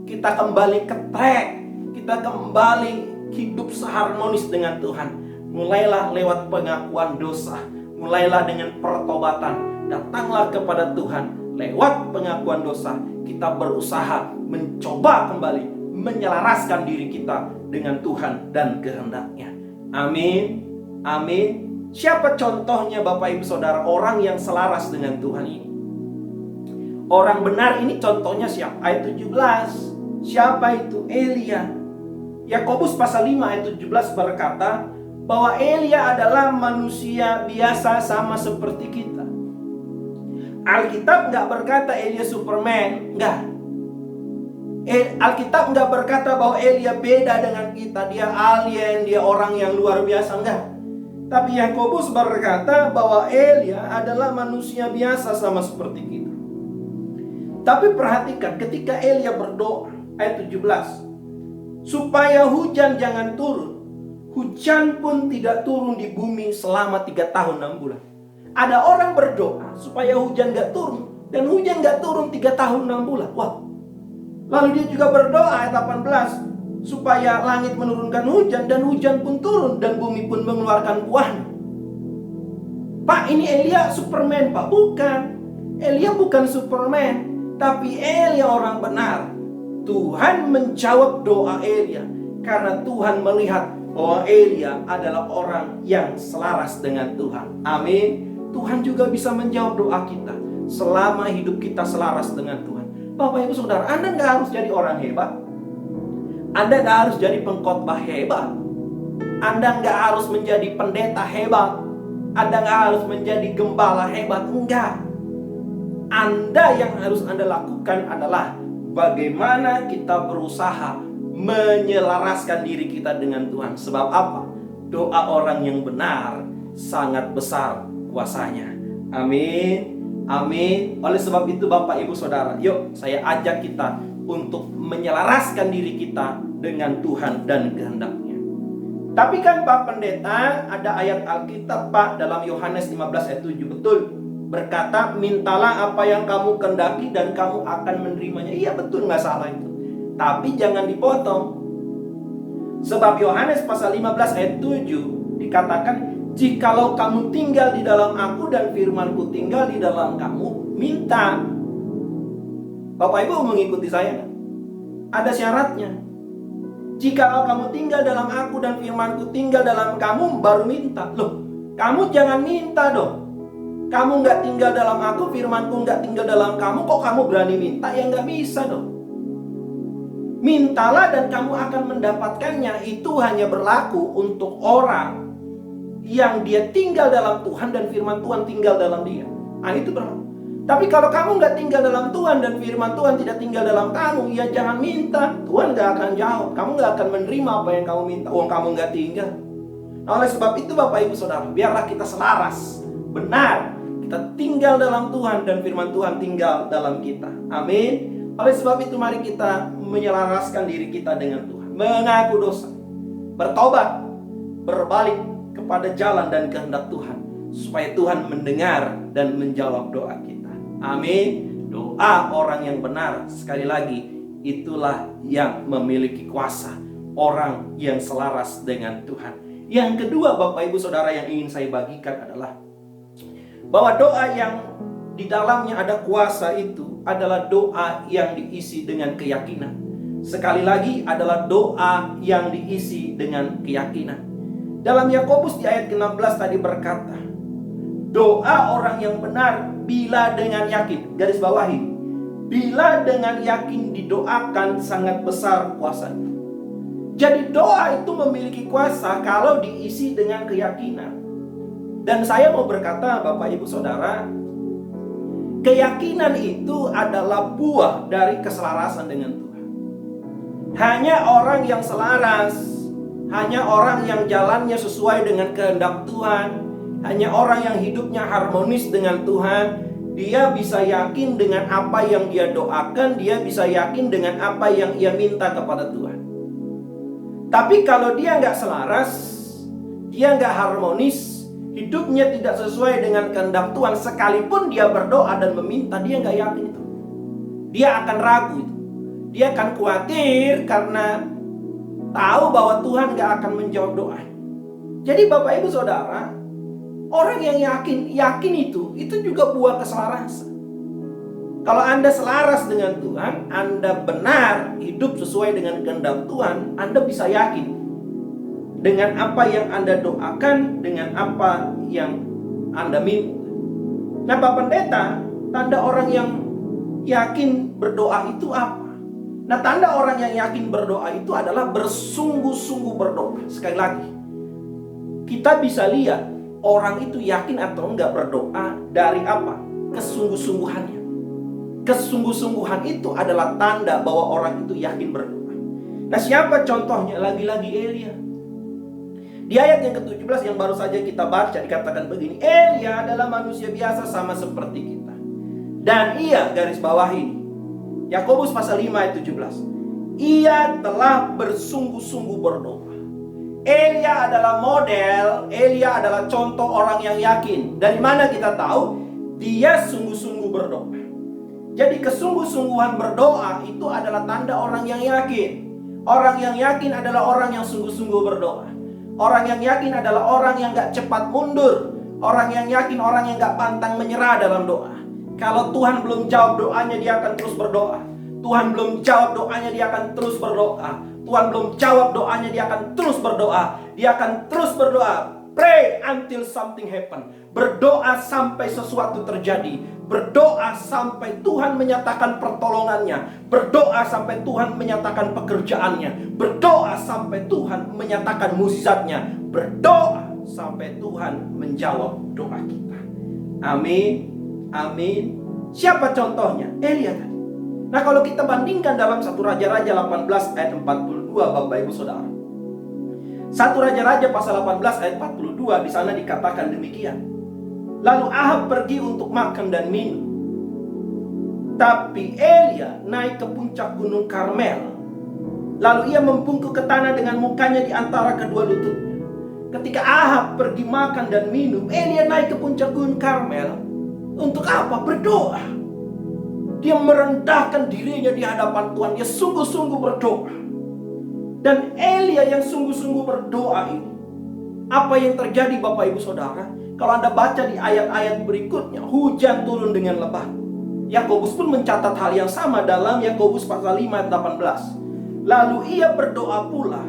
Kita kembali ke track. Kita kembali hidup seharmonis dengan Tuhan. Mulailah lewat pengakuan dosa. Mulailah dengan pertobatan. Datanglah kepada Tuhan. Lewat pengakuan dosa, kita berusaha mencoba kembali menyelaraskan diri kita dengan Tuhan dan kehendak-Nya. Amin. Amin. Siapa contohnya Bapak Ibu Saudara orang yang selaras dengan Tuhan ini? Orang benar ini contohnya siapa? Ayat 17. Siapa itu? Elia. Yakobus pasal 5 ayat 17 berkata bahwa Elia adalah manusia biasa sama seperti kita. Alkitab nggak berkata Elia Superman, nggak. Alkitab nggak berkata bahwa Elia beda dengan kita, dia alien, dia orang yang luar biasa, nggak. Tapi Yakobus berkata bahwa Elia adalah manusia biasa sama seperti kita. Tapi perhatikan ketika Elia berdoa, ayat 17, supaya hujan jangan turun, hujan pun tidak turun di bumi selama 3 tahun 6 bulan. Ada orang berdoa supaya hujan gak turun, dan hujan gak turun 3 tahun 6 bulan. Wah. Lalu dia juga berdoa ayat 18, supaya langit menurunkan hujan dan hujan pun turun dan bumi pun mengeluarkan buahnya. Pak, ini Elia Superman, Pak? Bukan. Elia bukan Superman, tapi Elia orang benar. Tuhan menjawab doa Elia karena Tuhan melihat bahwa Elia adalah orang yang selaras dengan Tuhan. Amin. Tuhan juga bisa menjawab doa kita selama hidup kita selaras dengan Tuhan. Bapak Ibu Saudara, Anda nggak harus jadi orang hebat. Anda nggak harus jadi pengkhotbah hebat. Anda nggak harus menjadi pendeta hebat. Anda nggak harus menjadi gembala hebat. Enggak. Anda yang harus Anda lakukan adalah bagaimana kita berusaha menyelaraskan diri kita dengan Tuhan. Sebab apa? Doa orang yang benar sangat besar kuasanya. Amin. Amin. Oleh sebab itu Bapak Ibu Saudara, yuk saya ajak kita untuk menyelaraskan diri kita dengan Tuhan dan kehendak-Nya. Tapi kan Pak Pendeta, ada ayat Alkitab Pak dalam Yohanes 15 ayat 7, betul. Berkata, mintalah apa yang kamu kehendaki dan kamu akan menerimanya. Iya betul, nggak salah itu. Tapi jangan dipotong. Sebab Yohanes pasal 15 ayat 7 dikatakan, jikalau kamu tinggal di dalam aku dan firmanku tinggal di dalam kamu, minta. Bapak Ibu mengikuti saya kan? Ada syaratnya. Jikalau kamu tinggal dalam aku dan firmanku tinggal dalam kamu, baru minta. Loh, kamu jangan minta dong. Kamu nggak tinggal dalam aku, firmanku nggak tinggal dalam kamu, kok kamu berani minta? Ya nggak bisa dong. Mintalah dan kamu akan mendapatkannya. Itu hanya berlaku untuk orang yang dia tinggal dalam Tuhan dan firman Tuhan tinggal dalam dia. Nah itu berlaku. Tapi kalau kamu nggak tinggal dalam Tuhan dan firman Tuhan tidak tinggal dalam kamu, ya jangan minta. Tuhan nggak akan jawab. Kamu nggak akan menerima apa yang kamu minta. Uang kamu nggak tinggal. Nah, oleh sebab itu Bapak Ibu Saudara, biarlah kita selaras. Benar. Kita tinggal dalam Tuhan dan firman Tuhan tinggal dalam kita. Amin. Oleh sebab itu mari kita menyelaraskan diri kita dengan Tuhan. Mengaku dosa. Bertobat. Berbalik kepada jalan dan kehendak Tuhan, supaya Tuhan mendengar dan menjawab doa kita. Amin. Doa orang yang benar, sekali lagi, itulah yang memiliki kuasa, orang yang selaras dengan Tuhan. Yang kedua Bapak Ibu Saudara yang ingin saya bagikan adalah bahwa doa yang di dalamnya ada kuasa itu adalah doa yang diisi dengan keyakinan. Sekali lagi adalah doa yang diisi dengan keyakinan. Dalam Yakobus di ayat ke-16 tadi berkata, doa orang yang benar bila dengan yakin, garis bawahi, bila dengan yakin didoakan sangat besar kuasanya. Jadi doa itu memiliki kuasa kalau diisi dengan keyakinan. Dan saya mau berkata Bapak Ibu Saudara, keyakinan itu adalah buah dari keselarasan dengan Tuhan. Hanya orang yang selaras, hanya orang yang jalannya sesuai dengan kehendak Tuhan, hanya orang yang hidupnya harmonis dengan Tuhan, dia bisa yakin dengan apa yang dia doakan, dia bisa yakin dengan apa yang ia minta kepada Tuhan. Tapi kalau dia nggak selaras, dia nggak harmonis, hidupnya tidak sesuai dengan kehendak Tuhan, sekalipun dia berdoa dan meminta, dia nggak yakin itu. Dia akan ragu itu. Dia akan khawatir karena tahu bahwa Tuhan gak akan menjawab doa. Jadi Bapak Ibu Saudara, orang yang yakin itu juga buah keselarasan. Kalau Anda selaras dengan Tuhan, Anda benar hidup sesuai dengan kehendak Tuhan, Anda bisa yakin dengan apa yang Anda doakan, dengan apa yang Anda minta. Nah, Pak Pendeta, tanda orang yang yakin berdoa itu apa? Nah, tanda orang yang yakin berdoa itu adalah bersungguh-sungguh berdoa. Sekali lagi, kita bisa lihat orang itu yakin atau enggak berdoa dari apa? Kesungguh-sungguhannya. Kesungguh-sungguhan itu adalah tanda bahwa orang itu yakin berdoa. Nah, siapa contohnya? Lagi-lagi Elia. Di ayat yang ke-17 yang baru saja kita baca dikatakan begini, Elia adalah manusia biasa sama seperti kita. Dan ia, garis bawah ini, Yakobus pasal 5 ayat 17, ia telah bersungguh-sungguh berdoa. Elia adalah model, Elia adalah contoh orang yang yakin. Dari mana kita tahu? Dia sungguh-sungguh berdoa. Jadi kesungguh-sungguhan berdoa itu adalah tanda orang yang yakin. Orang yang yakin adalah orang yang sungguh-sungguh berdoa. Orang yang yakin adalah orang yang gak cepat mundur. Orang yang yakin, orang yang gak pantang menyerah dalam doa. Kalau Tuhan belum jawab doanya, dia akan terus berdoa. Tuhan belum jawab doanya, dia akan terus berdoa. Tuhan belum jawab doanya, dia akan terus berdoa. Dia akan terus berdoa. Pray until something happen. Berdoa sampai sesuatu terjadi. Berdoa sampai Tuhan menyatakan pertolongannya. Berdoa sampai Tuhan menyatakan pekerjaannya. Berdoa sampai Tuhan menyatakan mukjizatnya. Berdoa sampai Tuhan menjawab doa kita. Amin. Amin. Siapa contohnya? Elia tadi. Nah, kalau kita bandingkan dalam 1 Raja-Raja 18 ayat 42, Bapak Ibu Saudara. 1 Raja-Raja pasal 18 ayat 42, di sana dikatakan demikian. Lalu Ahab pergi untuk makan dan minum. Tapi Elia naik ke puncak gunung Karmel. Lalu ia membungkuk ke tanah dengan mukanya di antara kedua lututnya. Ketika Ahab pergi makan dan minum, Elia naik ke puncak gunung Karmel. Untuk apa? Berdoa. Dia merendahkan dirinya di hadapan Tuhan. Dia sungguh-sungguh berdoa. Dan Elia yang sungguh-sungguh berdoa ini, apa yang terjadi Bapak Ibu Saudara? Kalau Anda baca di ayat-ayat berikutnya, hujan turun dengan lebat. Yakobus pun mencatat hal yang sama dalam Yakobus pasal 5 ayat 18. Lalu ia berdoa pula,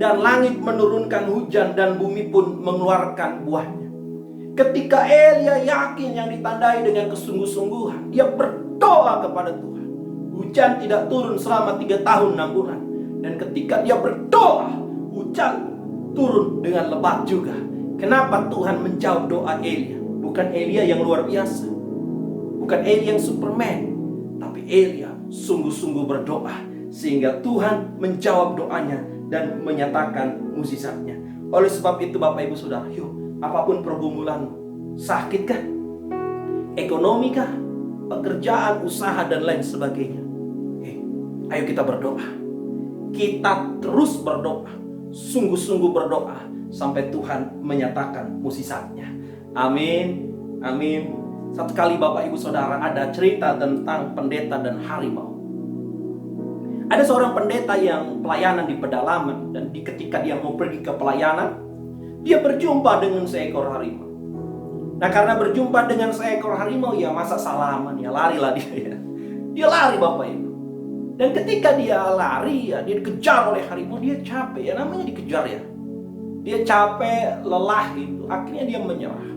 dan langit menurunkan hujan dan bumi pun mengeluarkan buahnya. Ketika Elia yakin yang ditandai dengan kesungguh-sungguhan, dia berdoa kepada Tuhan. Hujan tidak turun selama 3 tahun 6 bulan. Dan ketika dia berdoa, hujan turun dengan lebat juga. Kenapa Tuhan menjawab doa Elia? Bukan Elia yang luar biasa, bukan Elia yang Superman, tapi Elia sungguh-sungguh berdoa sehingga Tuhan menjawab doanya dan menyatakan mukjizatnya. Oleh sebab itu Bapak Ibu Saudara, yuk, apapun pergumulan, sakit kah, ekonomi kah, pekerjaan, usaha dan lain sebagainya, ayo kita berdoa. Kita terus berdoa, sungguh-sungguh berdoa sampai Tuhan menyatakan mukjizatnya. Amin. Amin. Satu kali Bapak Ibu Saudara, ada cerita tentang pendeta dan harimau. Ada seorang pendeta yang pelayanan di pedalaman, dan ketika dia mau pergi ke pelayanan, dia berjumpa dengan seekor harimau. Nah, karena berjumpa dengan seekor harimau, ya masa salaman, ya larilah dia. Dia lari Bapak Ibu. Dan ketika dia lari, ya dia dikejar oleh harimau, dia capek, ya namanya dikejar ya. Dia capek, lelah gitu. Akhirnya dia menyerah.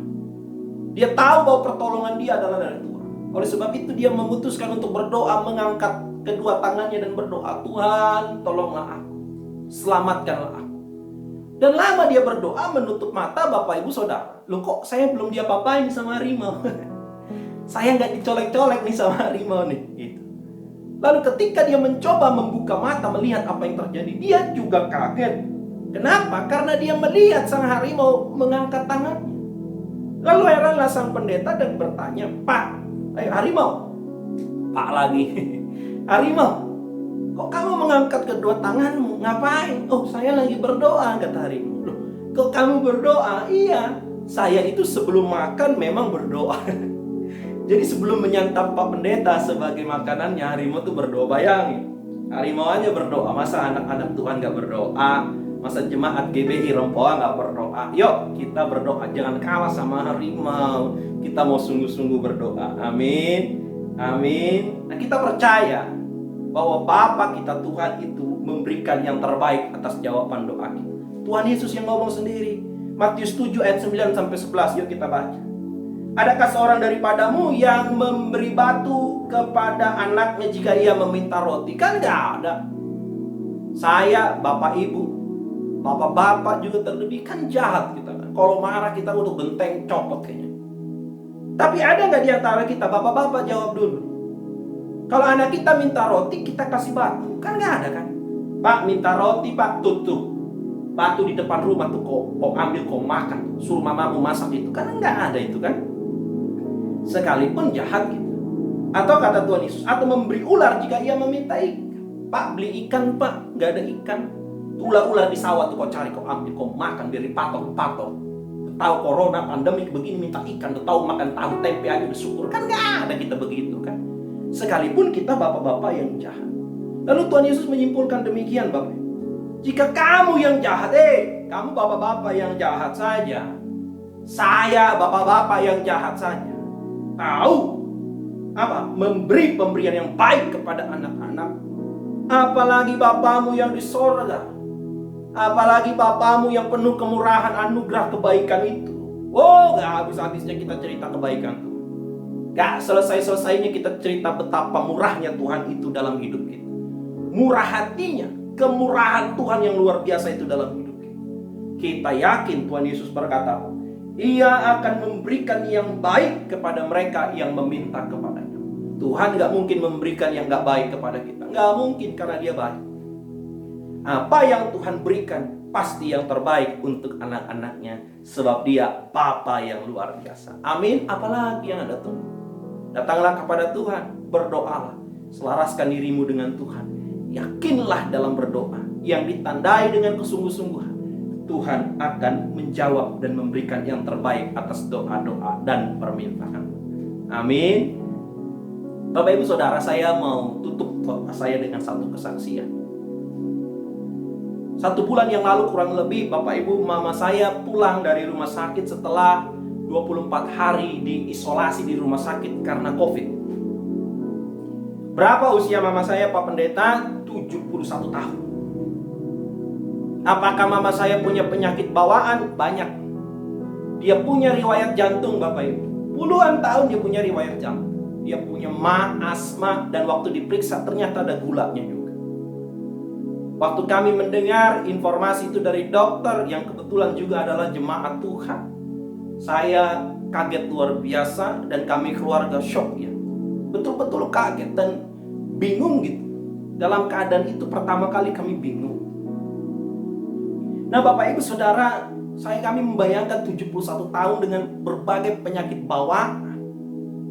Dia tahu bahwa pertolongan dia adalah dari Tuhan. Oleh sebab itu dia memutuskan untuk berdoa, mengangkat kedua tangannya dan berdoa, Tuhan tolonglah aku, selamatkanlah aku. Dan lama dia berdoa, menutup mata Bapak Ibu Saudara. Loh, kok saya belum diapa-apain sama harimau? Saya nggak dicolek-colek nih sama harimau nih gitu. Lalu ketika dia mencoba membuka mata melihat apa yang terjadi, dia juga kaget. Kenapa? Karena dia melihat sang harimau mengangkat tangannya. Lalu heranlah sang pendeta dan bertanya, Pak, harimau, Pak lagi, harimau, kok kamu mengangkat kedua tanganmu? Ngapain? Oh, saya lagi berdoa, kata harimau. Loh, kok kamu berdoa? Iya, saya itu sebelum makan memang berdoa. Jadi sebelum menyantap Pak Pendeta sebagai makanannya, harimau tuh berdoa. Bayangin, harimau aja berdoa, masa anak-anak Tuhan gak berdoa? Masa jemaat GBI Rempoa nggak berdoa? Yuk kita berdoa, jangan kalah sama harimau. Kita mau sungguh-sungguh berdoa. Amin. Amin. Nah, kita percaya bahwa Bapa kita Tuhan itu memberikan yang terbaik atas jawaban doa kita. Tuhan Yesus yang ngomong sendiri. Matius 7 ayat 9 sampai 11. Yuk kita baca. Adakah seorang daripadamu yang memberi batu kepada anaknya jika ia meminta roti? Kan nggak ada. Saya, Bapak Ibu, Bapak-bapak juga terlebih kan jahat kita kan. Kalau marah kita udah genteng copot kayaknya. Tapi ada nggak di antara kita bapak-bapak jawab dulu? Kalau anak kita minta roti kita kasih batu, kan nggak ada kan? Pak minta roti pak, tutup batu di depan rumah tuh kau ambil kau makan, suruh mamamu masak itu kan nggak ada itu kan? Sekalipun jahat gitu. Atau kata Tuhan Yesus, atau memberi ular jika ia meminta ikan. Pak beli ikan pak, nggak ada ikan. Ular-ular di sawah tuh kau cari, kau ambil, kau makan dari patok-patok. Tahu corona pandemi begini minta ikan, tahu makan tahu tempe aja bersyukur, kan nggak ada kita begitu kan? Sekalipun kita bapak-bapak yang jahat. Lalu Tuhan Yesus menyimpulkan demikian Bapak. Jika kamu yang jahat, kamu bapak-bapak yang jahat saja. Saya bapak-bapak yang jahat saja. Tahu apa? Memberi pemberian yang baik kepada anak-anak. Apalagi Bapamu yang di sorga. Apalagi Bapamu yang penuh kemurahan, anugerah, kebaikan itu. Oh, gak habis-habisnya kita cerita kebaikan Tuhan. Gak selesai-selesainya kita cerita betapa murahnya Tuhan itu dalam hidup kita. Murah hatinya, kemurahan Tuhan yang luar biasa itu dalam hidup kita. Kita yakin Tuhan Yesus berkata, Ia akan memberikan yang baik kepada mereka yang meminta kepadanya. Tuhan gak mungkin memberikan yang gak baik kepada kita. Gak mungkin karena Dia baik. Apa yang Tuhan berikan pasti yang terbaik untuk anak-anaknya, sebab Dia Bapa yang luar biasa. Amin. Apalagi yang Anda tunggu? Datanglah kepada Tuhan, berdoalah, selaraskan dirimu dengan Tuhan. Yakinlah dalam berdoa yang ditandai dengan kesungguh-sungguhan. Tuhan akan menjawab dan memberikan yang terbaik atas doa-doa dan permintaan. Amin. Bapak Ibu Saudara, saya mau tutup saya dengan satu kesaksian. 1 bulan yang lalu kurang lebih Bapak Ibu mama saya pulang dari rumah sakit setelah 24 hari diisolasi di rumah sakit karena COVID. Berapa usia mama saya Pak Pendeta? 71 tahun. Apakah mama saya punya penyakit bawaan? Banyak. Dia punya riwayat jantung Bapak Ibu. Puluhan tahun dia punya riwayat jantung. Dia punya asma, dan waktu diperiksa ternyata ada gulanya juga. Waktu kami mendengar informasi itu dari dokter yang kebetulan juga adalah jemaat Tuhan, saya kaget luar biasa dan kami keluarga shock ya. Betul-betul kaget dan bingung gitu. Dalam keadaan itu pertama kali kami bingung. Nah Bapak Ibu Saudara, kami membayangkan 71 tahun dengan berbagai penyakit bawaan.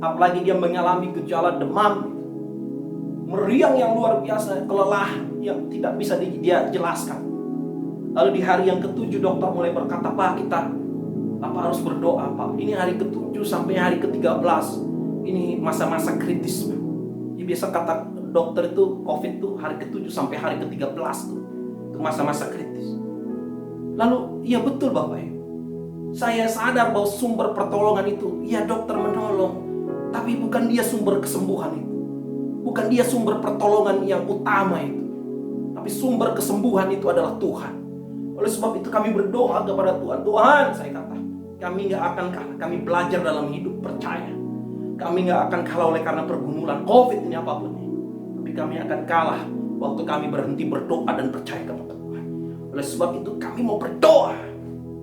Apalagi dia mengalami gejala demam, meriang yang luar biasa, kelelahan yang tidak bisa dia jelaskan. Lalu di hari yang ke-7 dokter mulai berkata, Pak harus berdoa Pak. Ini hari ke-7 sampai hari ke-13. Ini masa-masa kritis Pak. Ya, biasa kata dokter itu COVID itu hari ke-7 sampai hari ke-13 tuh. Itu masa-masa kritis. Lalu iya betul Bapak ya. Saya sadar bahwa sumber pertolongan itu, ya dokter menolong, tapi bukan dia sumber kesembuhan itu. Bukan dia sumber pertolongan yang utama itu. Tapi sumber kesembuhan itu adalah Tuhan. Oleh sebab itu kami berdoa kepada Tuhan. Tuhan, saya kata, kami gak akan kalah. Kami belajar dalam hidup, percaya. Kami gak akan kalah oleh karena pergumulan COVID ini apapun. Tapi kami akan kalah waktu kami berhenti berdoa dan percaya kepada Tuhan. Oleh sebab itu kami mau berdoa.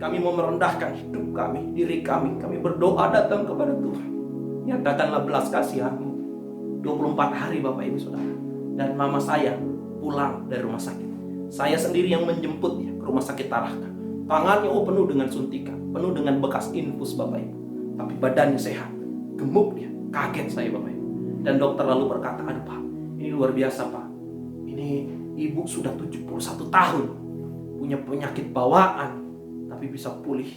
Kami mau merendahkan hidup kami, diri kami. Kami berdoa datang kepada Tuhan. Nyatakanlah belas kasihan-Mu. 24 hari Bapak Ibu Saudara. Dan mama saya pulang dari rumah sakit. Saya sendiri yang menjemputnya ke rumah sakit Tarahka. Tangannya penuh dengan suntikan, penuh dengan bekas infus Bapak Ibu. Tapi badannya sehat, gemuk dia. Kaget saya Bapak Ibu. Dan dokter lalu berkata, aduh Pak, ini luar biasa Pak. Ini ibu sudah 71 tahun. Punya penyakit bawaan, tapi bisa pulih.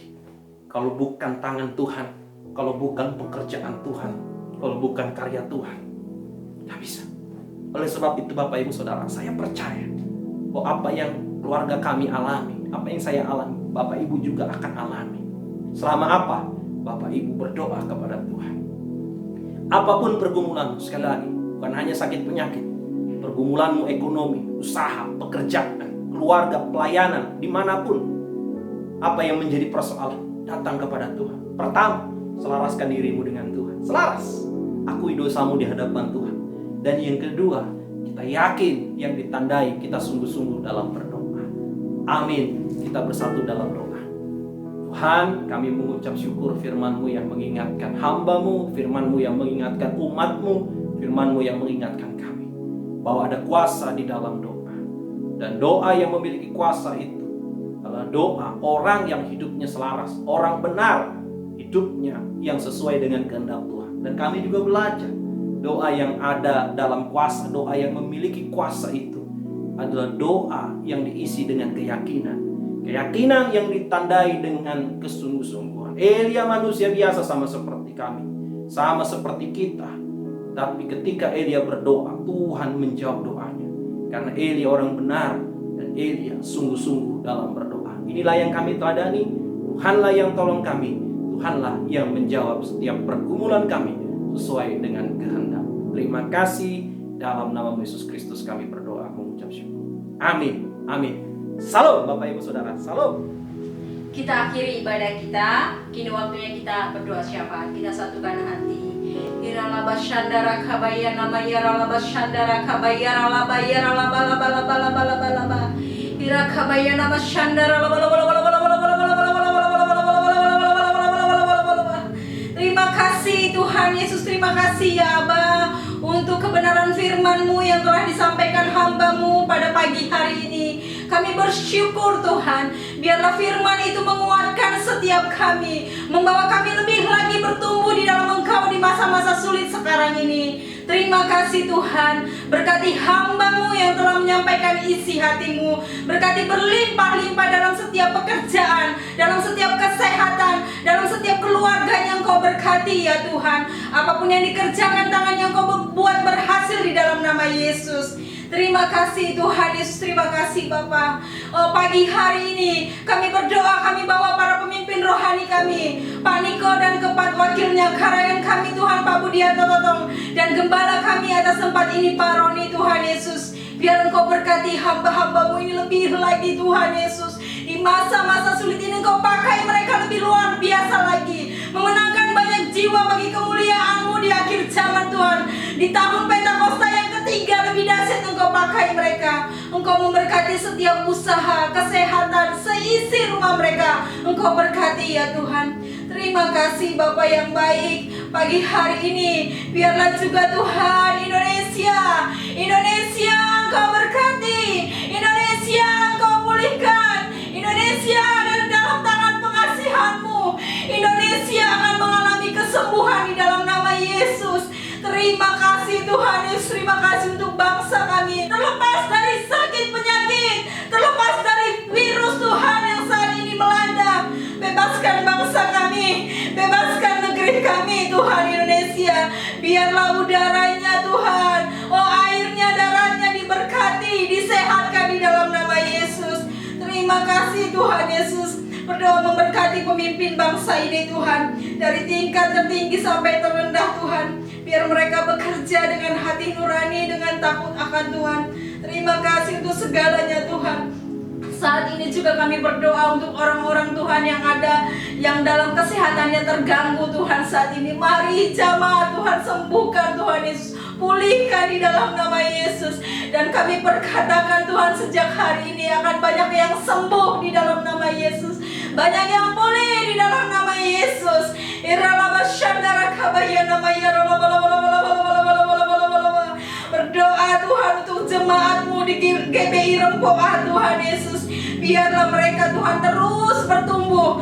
Kalau bukan tangan Tuhan, kalau bukan pekerjaan Tuhan, kalau bukan karya Tuhan, tidak bisa. Oleh sebab itu Bapak Ibu Saudara, saya percaya bahwa apa yang keluarga kami alami, apa yang saya alami, Bapak Ibu juga akan alami. Selama apa? Bapak Ibu berdoa kepada Tuhan. Apapun pergumulanmu, sekali lagi, bukan hanya sakit penyakit, pergumulanmu ekonomi, usaha, pekerjaan, keluarga, pelayanan, dimanapun, apa yang menjadi persoalan, datang kepada Tuhan. Pertama, selaraskan dirimu dengan Tuhan. Selaras, akui dosamu di hadapan Tuhan. Dan yang kedua, kita yakin yang ditandai kita sungguh-sungguh dalam berdoa. Amin. Kita bersatu dalam doa. Tuhan, kami mengucap syukur firman-Mu yang mengingatkan hamba-Mu, firman-Mu yang mengingatkan umat-Mu, firman-Mu yang mengingatkan kami bahwa ada kuasa di dalam doa. Dan doa yang memiliki kuasa itu adalah doa orang yang hidupnya selaras, orang benar hidupnya yang sesuai dengan kehendak Tuhan. Dan kami juga belajar doa yang ada dalam kuasa, doa yang memiliki kuasa itu adalah doa yang diisi dengan keyakinan. Keyakinan yang ditandai dengan kesungguh-sungguhan. Elia manusia biasa sama seperti kami, sama seperti kita. Tapi ketika Elia berdoa, Tuhan menjawab doanya. Karena Elia orang benar dan Elia sungguh-sungguh dalam berdoa. Inilah yang kami teladani. Tuhanlah yang tolong kami. Tuhanlah yang menjawab setiap pergumulan kami sesuai dengan kehendak. Terima kasih. Dalam nama Yesus Kristus kami berdoa mengucap syukur. Amin. Amin. Salam Bapak Ibu Saudara. Salam. Kita akhiri ibadah kita. Kini waktunya kita berdoa syafaat. Kita satukan hati. Iralaba shandara kabaya nama yaralaba shandara kabaya ralaba yaralaba laba laba laba laba laba. Ira kabaya nama shandara laba laba laba laba laba laba laba laba laba laba. Terima kasih Tuhan Yesus, terima kasih ya Aba untuk kebenaran firman-Mu yang telah disampaikan hamba-Mu pada pagi hari ini. Kami bersyukur Tuhan, biarlah firman itu menguatkan setiap kami, membawa kami lebih lagi bertumbuh di dalam Engkau di masa-masa sulit sekarang ini. Terima kasih Tuhan, berkati hamba-Mu yang telah menyampaikan isi hati-Mu, berkati berlimpah-limpah dalam setiap pekerjaan, dalam setiap kesehatan, dalam setiap keluarga yang Kau berkati ya Tuhan. Apapun yang dikerjakan tangan yang Kau buat berhasil di dalam nama Yesus. Terima kasih Tuhan Yesus, terima kasih Bapa. Oh, pagi hari ini kami berdoa, kami bawa para pemimpin rohani kami, Pak Niko dan keempat wakilnya, karyan kami Tuhan Pak Budianto Totong, dan gembala kami atas tempat ini Pak Roni Tuhan Yesus. Biar Engkau berkati hamba-hamba-Mu ini lebih lagi Tuhan Yesus. Di masa-masa sulit ini Engkau pakai mereka lebih luar biasa lagi, memenangkan banyak jiwa bagi kemuliaan-Mu di akhir zaman Tuhan. Di tahun Pentakosta yang ketiga lebih dahsyat Engkau pakai mereka. Engkau memberkati setiap usaha, kesehatan, seisi rumah mereka. Engkau berkati ya Tuhan. Terima kasih Bapa yang baik. Pagi hari ini biarlah juga Tuhan Indonesia Engkau berkati, Indonesia Engkau pulihkan, Indonesia ada dalam tangan pengasihan-Mu. Indonesia akan mengalami kesembuhan di dalam nama Yesus. Terima kasih Tuhan Yesus, terima kasih untuk bangsa kami, terlepas dari sakit penyakit, terlepas dari virus Tuhan yang saat ini melanda. Bebaskan bangsa kami, bebaskan negeri kami Tuhan Indonesia. Biarlah udaranya Tuhan, oh airnya, daratnya diberkati, disehatkan di dalam nama Yesus. Terima kasih Tuhan Yesus. Berdoa memberkati pemimpin bangsa ini Tuhan, dari tingkat tertinggi sampai terendah Tuhan. Biar mereka bekerja dengan hati nurani, dengan takut akan Tuhan. Terima kasih untuk segalanya Tuhan. Saat ini juga kami berdoa untuk orang-orang Tuhan yang ada, yang dalam kesehatannya terganggu Tuhan saat ini. Mari jamaah Tuhan, sembuhkan Tuhan Yesus, pulihkan di dalam nama Yesus. Dan kami perkatakan Tuhan, sejak hari ini akan banyak yang sembuh di dalam nama Yesus, banyak yang pulih di dalam nama Yesus. Berdoa Tuhan untuk jemaat-Mu di GBI Rempoa Tuhan Yesus. Biarlah mereka Tuhan terus bertumbuh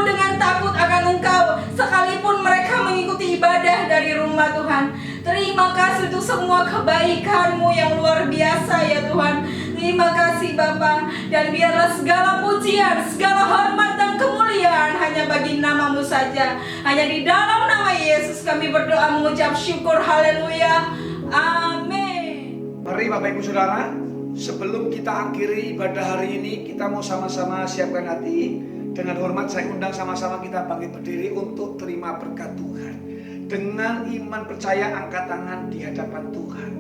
dengan takut akan Engkau, sekalipun mereka mengikuti ibadah dari rumah Tuhan. Terima kasih untuk semua kebaikan-Mu yang luar biasa ya Tuhan. Terima kasih Bapa, dan biarlah segala pujian, segala hormat dan kemuliaan hanya bagi nama-Mu saja. Hanya di dalam nama Yesus kami berdoa mengucap syukur. Haleluya. Amin. Mari Bapak Ibu Saudara, Sebelum kita akhiri ibadah hari ini, kita mau sama-sama siapkan hati. Dengan hormat saya undang sama-sama kita bangkit berdiri untuk terima berkat Tuhan. Dengan iman percaya angkat tangan di hadapan Tuhan.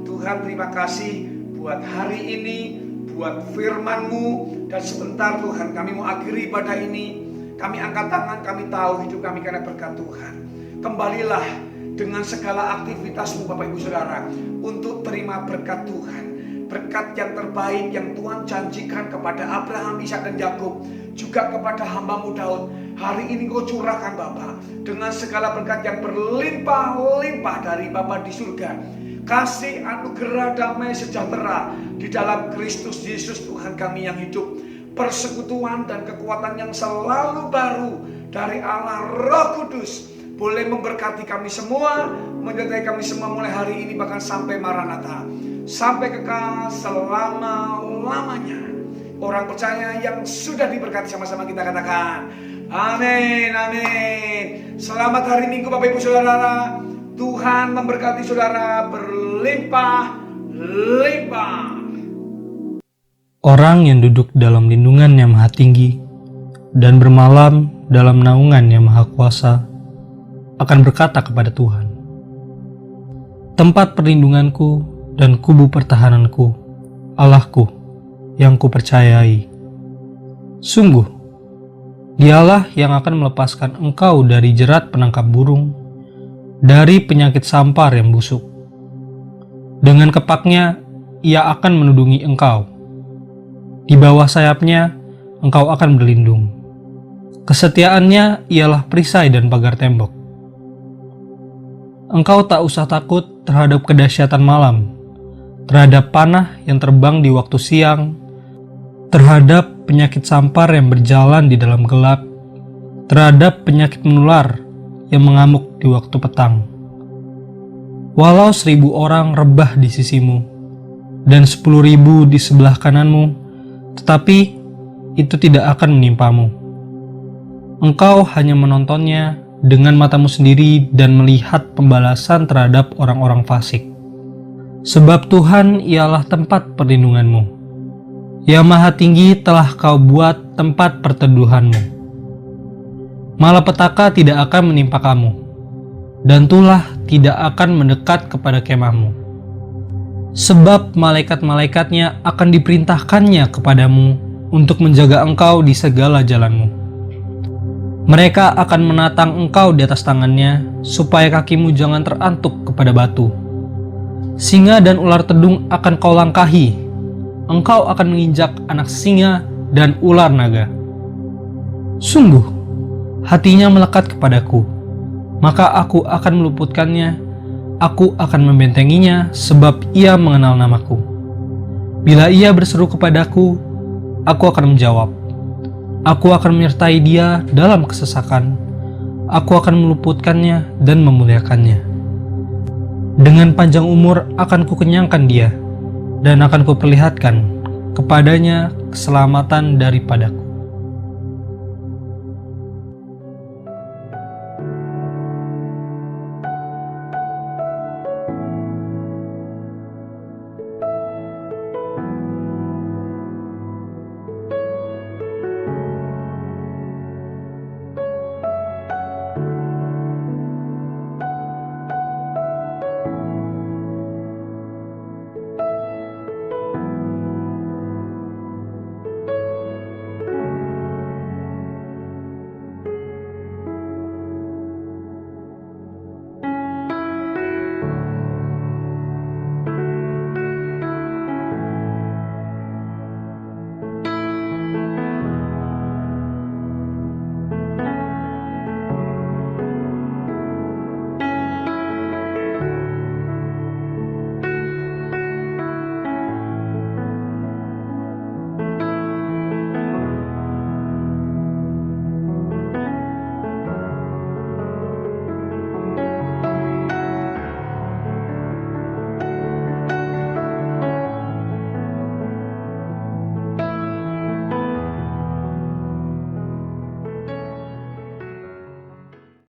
Tuhan, terima kasih buat hari ini, buat firman-Mu. Dan sebentar Tuhan, kami mau akhiri ibadah ini. Kami angkat tangan, kami tahu hidup kami karena berkat Tuhan. Kembalilah dengan segala aktivitas-Mu Bapak Ibu Saudara untuk terima berkat Tuhan. Berkat yang terbaik yang Tuhan janjikan kepada Abraham, Ishak dan Yakub, juga kepada hamba-Mu Daud. Hari ini Kau curahkan Bapa dengan segala berkat yang berlimpah-limpah dari Bapa di surga. Kasih anugerah damai sejahtera di dalam Kristus Yesus Tuhan kami yang hidup. Persekutuan dan kekuatan yang selalu baru dari Allah Roh Kudus boleh memberkati kami semua, menyertai kami semua mulai hari ini bahkan sampai Maranatha, sampai kekal selama-lamanya. Orang percaya yang sudah diberkati sama-sama kita katakan amin, amin. Selamat hari Minggu Bapak Ibu Saudara. Tuhan memberkati saudara berlimpah-limpah. Orang yang duduk dalam lindungan yang maha tinggi dan bermalam dalam naungan yang maha kuasa akan berkata kepada Tuhan, tempat perlindunganku dan kubu pertahananku, Allahku yang kupercayai. Sungguh, Dialah yang akan melepaskan engkau dari jerat penangkap burung, dari penyakit sampar yang busuk. Dengan kepaknya, Ia akan menudungi engkau. Di bawah sayapnya, engkau akan berlindung. Kesetiaannya ialah perisai dan pagar tembok. Engkau tak usah takut terhadap kedahsyatan malam, terhadap panah yang terbang di waktu siang, terhadap penyakit sampar yang berjalan di dalam gelap, terhadap penyakit menular yang mengamuk di waktu petang. Walau 1.000 orang rebah di sisimu, dan 10.000 di sebelah kananmu, tetapi itu tidak akan menimpamu. Engkau hanya menontonnya dengan matamu sendiri dan melihat pembalasan terhadap orang-orang fasik. Sebab Tuhan ialah tempat perlindunganmu. Yang Maha Tinggi telah kau buat tempat perteduhanmu. Malapetaka tidak akan menimpa kamu, dan tulah tidak akan mendekat kepada kemahmu. Sebab malaikat-malaikatnya akan diperintahkannya kepadamu untuk menjaga engkau di segala jalanmu. Mereka akan menatang engkau di atas tangannya, supaya kakimu jangan terantuk kepada batu. Singa dan ular tedung akan kau langkahi. Engkau akan menginjak anak singa dan ular naga. Sungguh, hatinya melekat kepadaku, maka aku akan meluputkannya. Aku akan membentenginya sebab ia mengenal namaku. Bila ia berseru kepadaku, aku akan menjawab. Aku akan menyertai dia dalam kesesakan. Aku akan meluputkannya dan memuliakannya. Dengan panjang umur akan kukenyangkan dia, dan akan kuperlihatkan kepadanya keselamatan daripadaku.